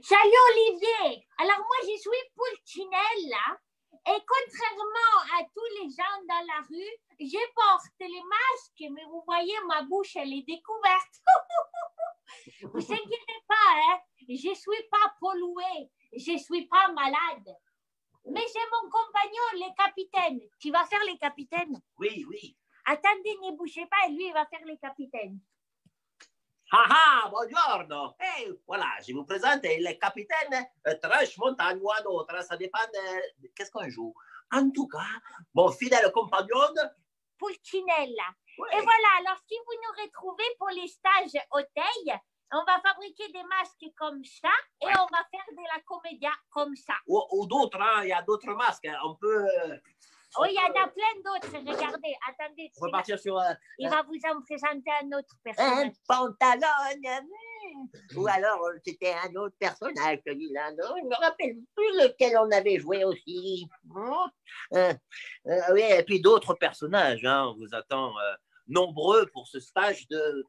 Salut Olivier! Alors moi je suis Pulcinella et contrairement à tous les gens dans la rue, je porte les masques, mais vous voyez, ma bouche, elle est découverte. Vous inquiétez pas, hein? Je suis pas polluée, je suis pas malade. Mais j'ai mon compagnon, le capitaine. Tu vas faire les capitaines? Oui, oui. Attendez, ne bougez pas, lui, il va faire les capitaines. Ah ah, buongiorno. Voilà, je vous présente le capitaine Trash Montagne ou un autre, ça dépend de qu'est-ce qu'on joue. En tout cas, mon fidèle compagnon. Pulcinella. Ouais. Et voilà, alors si vous nous retrouvez pour les stages au Teil, on va fabriquer des masques comme ça et on va faire de la comédia comme ça. Ou d'autres, hein, il y a d'autres masques. On peut. Oh, il y en a plein d'autres, regardez, attendez. On va partir sur. Il va vous en présenter un autre personnage. Un pantalon. Ou alors, c'était un autre personnage, celui-là. Non, je ne me rappelle plus lequel on avait joué aussi. Oui, et puis d'autres personnages. Hein, on vous attend nombreux pour ce stage de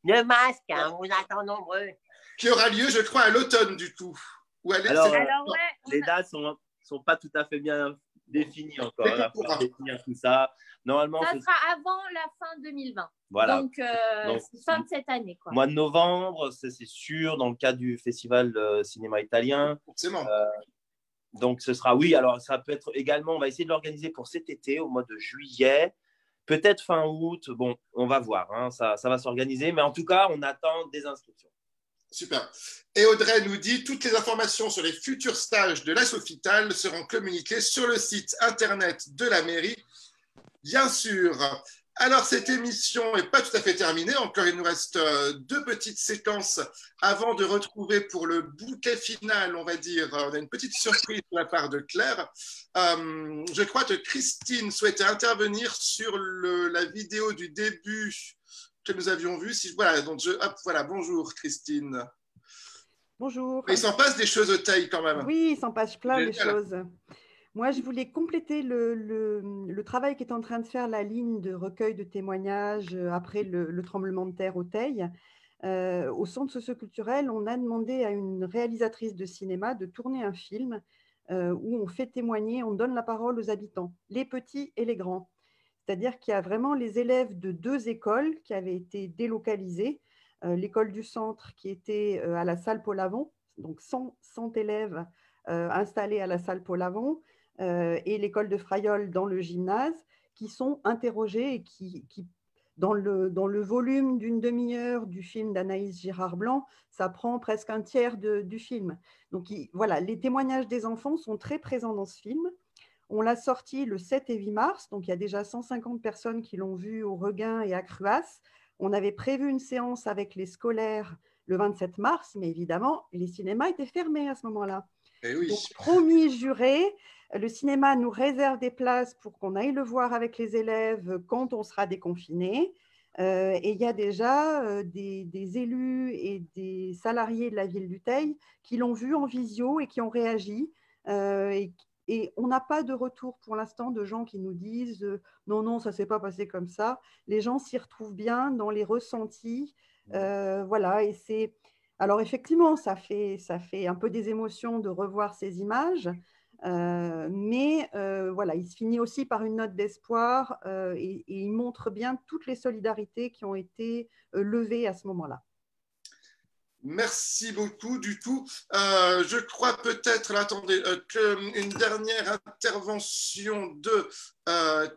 masque. Hein, on vous attend nombreux. Qui aura lieu, je crois, à l'automne du tout. Alors, les dates sont pas tout à fait bien définies encore. On va pouvoir définir tout ça. Normalement, ça sera avant la fin 2020. Voilà. Donc fin de cette année. Quoi. Mois de novembre, c'est sûr, dans le cadre du Festival Cinéma Italien. Forcément. Donc, ce sera, oui, alors ça peut être également, on va essayer de l'organiser pour cet été, au mois de juillet, peut-être fin août. Bon, on va voir, hein, ça va s'organiser, mais en tout cas, on attend des inscriptions. Super. Et Audrey nous dit toutes les informations sur les futurs stages de la Sofital seront communiquées sur le site internet de la mairie, bien sûr. Alors, cette émission n'est pas tout à fait terminée. Encore, il nous reste 2 petites séquences avant de retrouver pour le bouquet final, on va dire. On a une petite surprise de la part de Claire. Je crois que Christine souhaitait intervenir sur la vidéo du début que nous avions vue. Voilà, donc voilà, bonjour Christine. Bonjour. Mais il s'en passe des choses au taille quand même. Oui, il s'en passe plein de choses. Moi, je voulais compléter le travail qu'est en train de faire la ligne de recueil de témoignages après le tremblement de terre au Teil. Au centre socioculturel, on a demandé à une réalisatrice de cinéma de tourner un film où on fait témoigner, on donne la parole aux habitants, les petits et les grands. C'est-à-dire qu'il y a vraiment les élèves de 2 écoles qui avaient été délocalisées. L'école du centre qui était à la salle Paul-Avon, donc 100 élèves installés à la salle Paul-Avon, et l'école de Frayol dans le gymnase, qui sont interrogés et qui dans le volume d'une demi-heure du film d'Anaïs Girard-Blanc, ça prend presque un tiers du film. Donc voilà, les témoignages des enfants sont très présents dans ce film. On l'a sorti le 7 et 8 mars, donc il y a déjà 150 personnes qui l'ont vu au Regain et à Cruas. On avait prévu une séance avec les scolaires le 27 mars, mais évidemment, les cinémas étaient fermés à ce moment-là. Oui. Donc, promis juré, le cinéma nous réserve des places pour qu'on aille le voir avec les élèves quand on sera déconfiné. Et il y a déjà des élus et des salariés de la ville du Teil qui l'ont vu en visio et qui ont réagi. Et on n'a pas de retour pour l'instant de gens qui nous disent non, ça ne s'est pas passé comme ça. Les gens s'y retrouvent bien dans les ressentis. Voilà, et c'est… Alors effectivement, ça fait un peu des émotions de revoir ces images, mais voilà, il se finit aussi par une note d'espoir et il montre bien toutes les solidarités qui ont été levées à ce moment-là. Merci beaucoup du tout. Je crois peut-être, attendez, qu'une dernière intervention de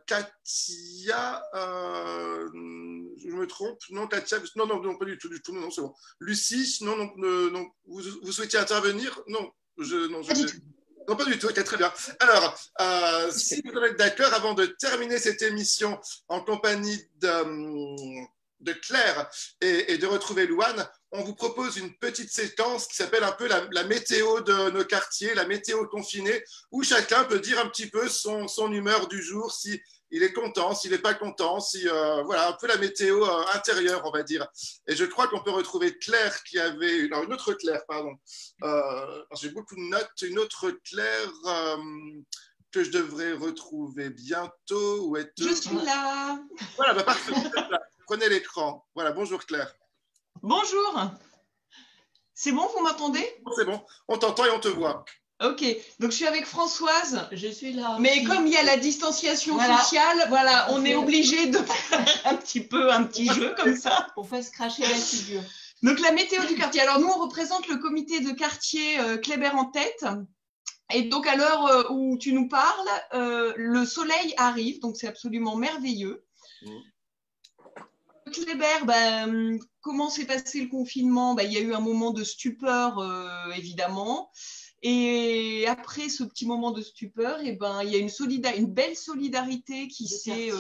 Katia. Je me trompe? Non, Katia, non, pas du tout, non, c'est bon. Lucie, non, vous souhaitiez intervenir? Non, non, pas du tout, ok, très bien. Alors, si vous êtes d'accord, avant de terminer cette émission en compagnie de Claire et de retrouver Louane, on vous propose une petite séquence qui s'appelle un peu la météo de nos quartiers, la météo confinée, où chacun peut dire un petit peu son humeur du jour, s'il est content, s'il n'est pas content, voilà, un peu la météo intérieure, on va dire. Et je crois qu'on peut retrouver Claire qui avait… Non, une autre Claire, pardon. J'ai beaucoup de notes. Une autre Claire que je devrais retrouver bientôt. Où est-elle ? Je suis là. Voilà, bah parfait. Prenez l'écran. Voilà, bonjour Claire. Bonjour. C'est bon, vous m'entendez? C'est bon, on t'entend et on te voit. Ok, donc je suis avec Françoise. Je suis là. Mais aussi. comme il y a la distanciation Voilà. sociale, voilà, on est obligé de faire un petit jeu comme ça. Pour pas se cracher la figure. Donc la météo du quartier. Alors nous, on représente le comité de quartier Kléber en tête. Et donc à l'heure où tu nous parles, le soleil arrive, donc c'est absolument merveilleux. Kléber, comment s'est passé le confinement? Il y a eu un moment de stupeur, évidemment. Et après ce petit moment de stupeur, il y a une belle solidarité qui s'est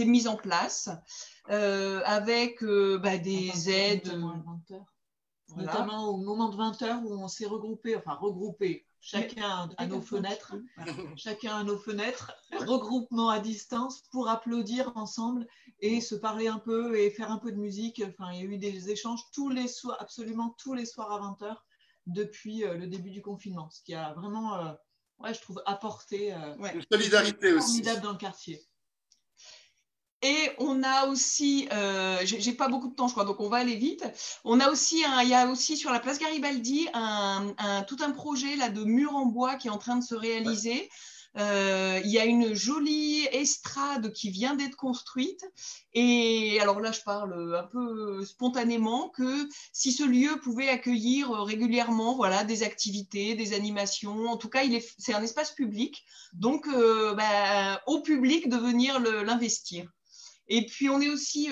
mise en place avec des aides. Voilà. Notamment au moment de 20h où on s'est regroupé, chacun à nos fenêtres, regroupement à distance pour applaudir ensemble et se parler un peu et faire un peu de musique. Enfin, il y a eu des échanges absolument tous les soirs à 20h depuis le début du confinement, ce qui a vraiment, je trouve, apporté une solidarité aussi formidable dans le quartier. Et on a aussi, j'ai pas beaucoup de temps, je crois, donc on va aller vite. On a aussi, il y a aussi sur la place Garibaldi tout un projet là de mur en bois qui est en train de se réaliser. Il y a une jolie estrade qui vient d'être construite. Et alors là, je parle un peu spontanément que si ce lieu pouvait accueillir régulièrement, voilà, des activités, des animations. En tout cas, c'est un espace public, donc au public de venir l'investir. Et puis, on est aussi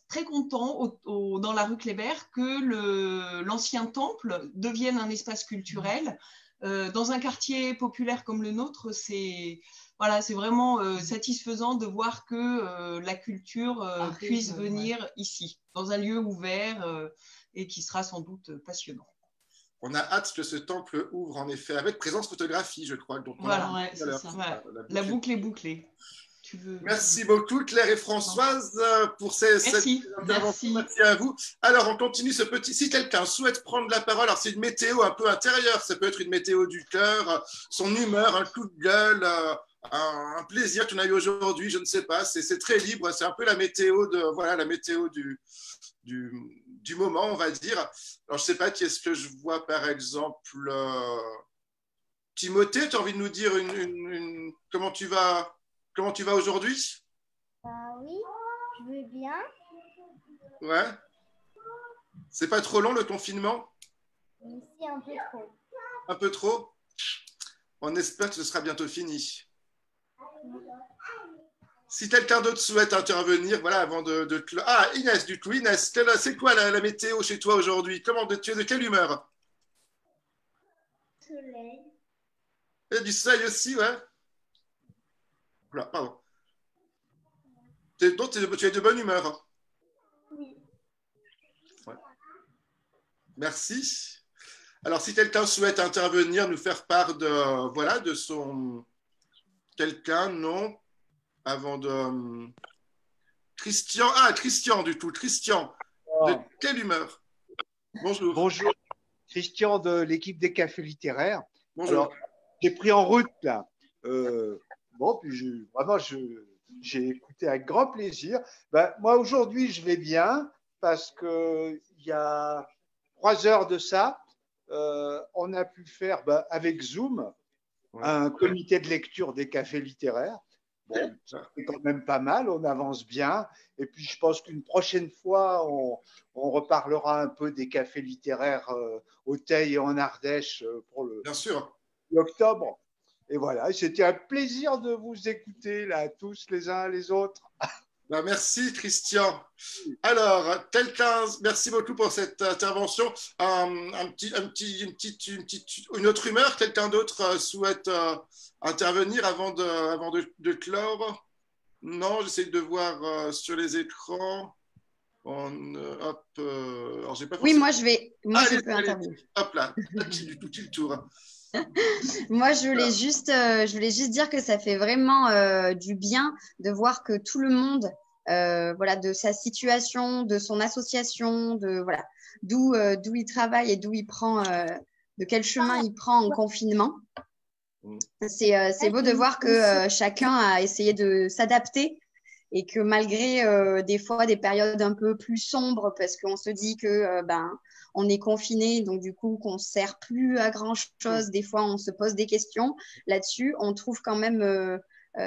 très content dans la rue Kléber que l'ancien temple devienne un espace culturel. Dans un quartier populaire comme le nôtre, c'est vraiment satisfaisant de voir que la culture puisse venir ici, dans un lieu ouvert et qui sera sans doute passionnant. On a hâte que ce temple ouvre, en effet, avec présence photographie, je crois. Donc voilà, c'est ça. La boucle est bouclée. Merci beaucoup Claire et Françoise pour cette intervention. Merci à vous. Alors on continue ce petit. Si quelqu'un souhaite prendre la parole, alors c'est une météo un peu intérieure, ça peut être une météo du cœur, son humeur, un coup de gueule, un plaisir qu'on a eu aujourd'hui, je ne sais pas. C'est très libre, c'est un peu la météo du moment, on va dire. Alors je ne sais pas qui est-ce que je vois par exemple. Timothée, tu as envie de nous dire comment tu vas? Comment tu vas aujourd'hui? Oui, je vais bien. Ouais. C'est pas trop long le confinement? Si, un peu trop. Un peu trop? On espère que ce sera bientôt fini. Si quelqu'un d'autre souhaite intervenir, voilà, avant de... Ah, Inès, du coup, Inès, c'est quoi la météo chez toi aujourd'hui? Tu es de quelle humeur? Soleil. Et du soleil aussi, ouais. Pardon. Donc, tu es de bonne humeur. Oui. Ouais. Merci. Alors, si quelqu'un souhaite intervenir, nous faire part de son... Quelqu'un, non? Avant de... Christian. Ah, Christian, du coup. Christian, de quelle humeur? Bonjour. Bonjour. Christian de l'équipe des cafés littéraires. Bonjour. Alors, j'ai pris en route, là. J'ai écouté avec grand plaisir. Moi, aujourd'hui, je vais bien parce qu'il y a 3 heures de ça, on a pu faire avec Zoom un comité de lecture des cafés littéraires. Bon, c'est quand même pas mal, on avance bien. Et puis, je pense qu'une prochaine fois, on reparlera un peu des cafés littéraires au Teil et en Ardèche pour l'octobre. Et voilà, c'était un plaisir de vous écouter là, tous les uns les autres. Merci Christian. Alors, merci beaucoup pour cette intervention. Une autre humeur, quelqu'un d'autre souhaite intervenir avant de clore? Non, j'essaie de voir sur les écrans. Alors, j'ai pas oui, moi je peux intervenir. Hop là, tout le tour. Moi, je voulais juste dire que ça fait vraiment du bien de voir que tout le monde, de sa situation, de son association, d'où il travaille et d'où il prend, de quel chemin il prend en confinement. C'est beau de voir que chacun a essayé de s'adapter et que malgré des fois des périodes un peu plus sombres, parce qu'on se dit que on est confiné, donc du coup qu'on ne sert plus à grand-chose. Des fois, on se pose des questions là-dessus. On trouve quand même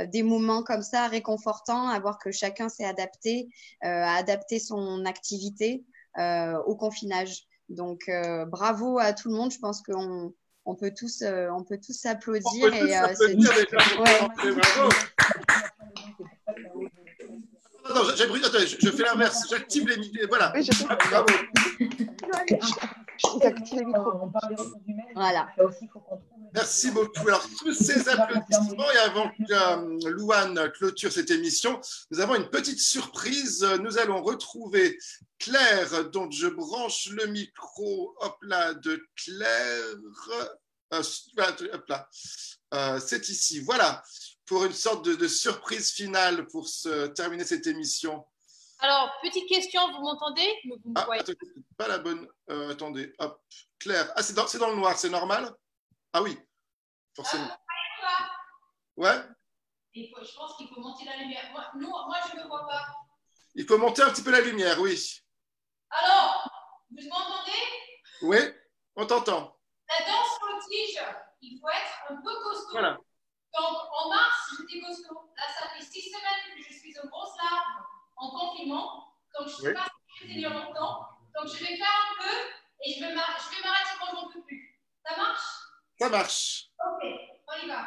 des moments comme ça réconfortants, à voir que chacun s'est adapté, a adapté son activité au confinage. Donc, bravo à tout le monde. Je pense qu'on peut tous s'applaudir. On peut tous s'applaudir déjà. Ouais. Bravo. Attends, je fais l'inverse. J'active les micros. Voilà. Oui, bravo. J'active les micros. Voilà. Merci beaucoup. Alors, tous ces applaudissements, et avant que Louane clôture cette émission, nous avons une petite surprise. Nous allons retrouver Claire, dont je branche le micro, hop là, de Claire. Hop là. C'est ici. Voilà, pour une sorte de surprise finale pour terminer cette émission. Alors, petite question, vous m'entendez? Attendez, pas la bonne. Attendez, hop. Claire. Ah, c'est dans le noir, c'est normal? Ah oui, forcément. Ouais. Je pense qu'il faut monter la lumière. Moi, je ne me vois pas. Il faut monter un petit peu la lumière, oui. Alors, vous m'entendez? Oui, on t'entend. La danse voltige, il faut être un peu costaud. Voilà. Donc, en mars, j'étais costaud. Là, ça fait 6 semaines que je suis au grosse larve en confinement. Donc, je ne suis pas très longtemps. Donc, je vais faire un peu et je vais m'arrêter quand j'en peux plus. Ça marche? Ça marche. Ok, on y va.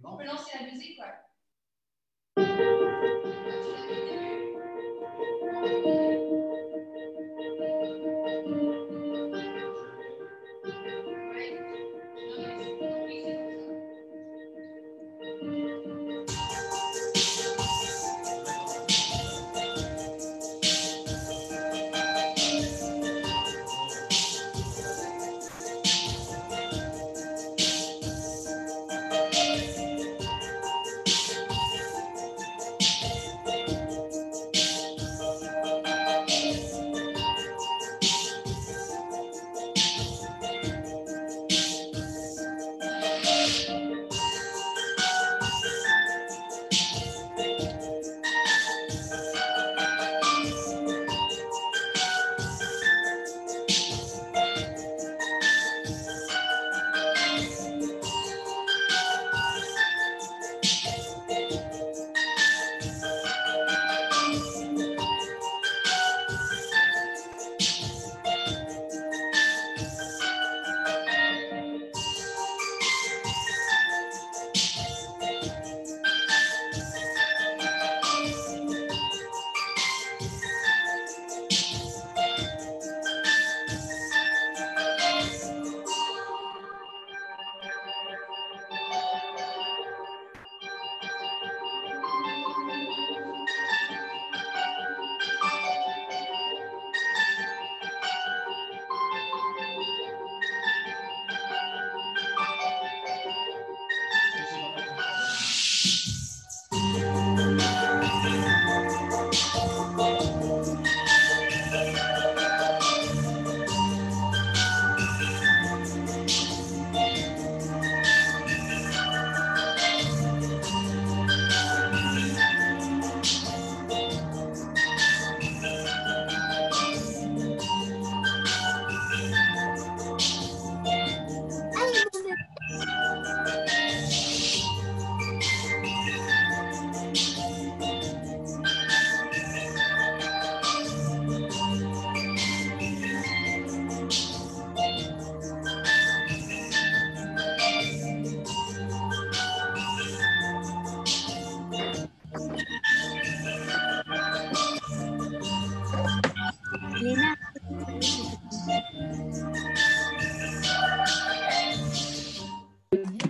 On peut lancer la musique, ouais.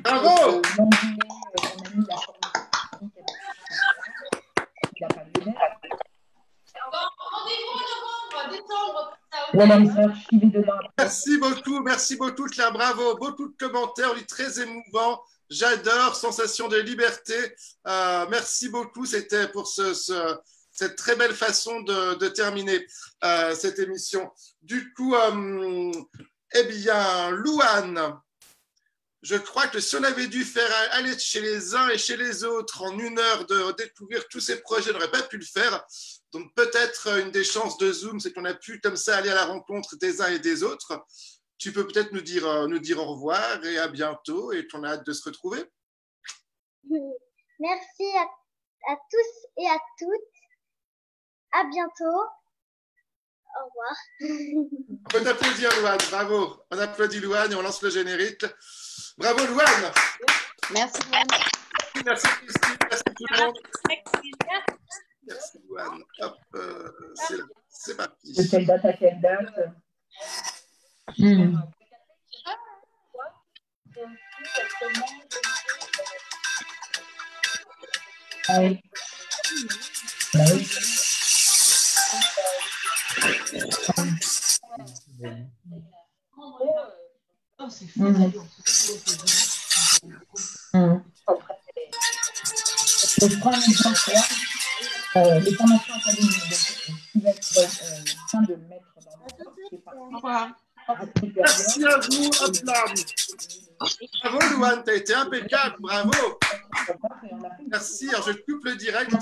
Bravo! Merci beaucoup Claire, bravo, beaucoup de commentaires, très émouvant, j'adore, sensation de liberté, merci beaucoup, c'était pour cette très belle façon de terminer cette émission. Du coup, eh bien, Louane, je crois que si on avait dû faire aller chez les uns et chez les autres en 1 heure de découvrir tous ces projets, on n'aurait pas pu le faire. Donc peut-être une des chances de Zoom, c'est qu'on a pu comme ça aller à la rencontre des uns et des autres. Tu peux peut-être nous dire au revoir et à bientôt et qu'on a hâte de se retrouver. Merci à tous et à toutes. À bientôt. Au revoir. On peut applaudir Louane, bravo. On applaudit Louane et on lance le générique. Bravo Louane. Merci Louane. Merci Christine, merci tout le monde. Merci Louane. Hop, c'est parti. De quelle date à quelle date? Ah oui. Bah oui. Oh, c'est fou. Je prends un exemple. Les formations académiques, qui va être en train de le mettre dans Merci à vous. Hop là. Bravo Louane, tu as été impeccable, bravo. Merci, alors je coupe le direct.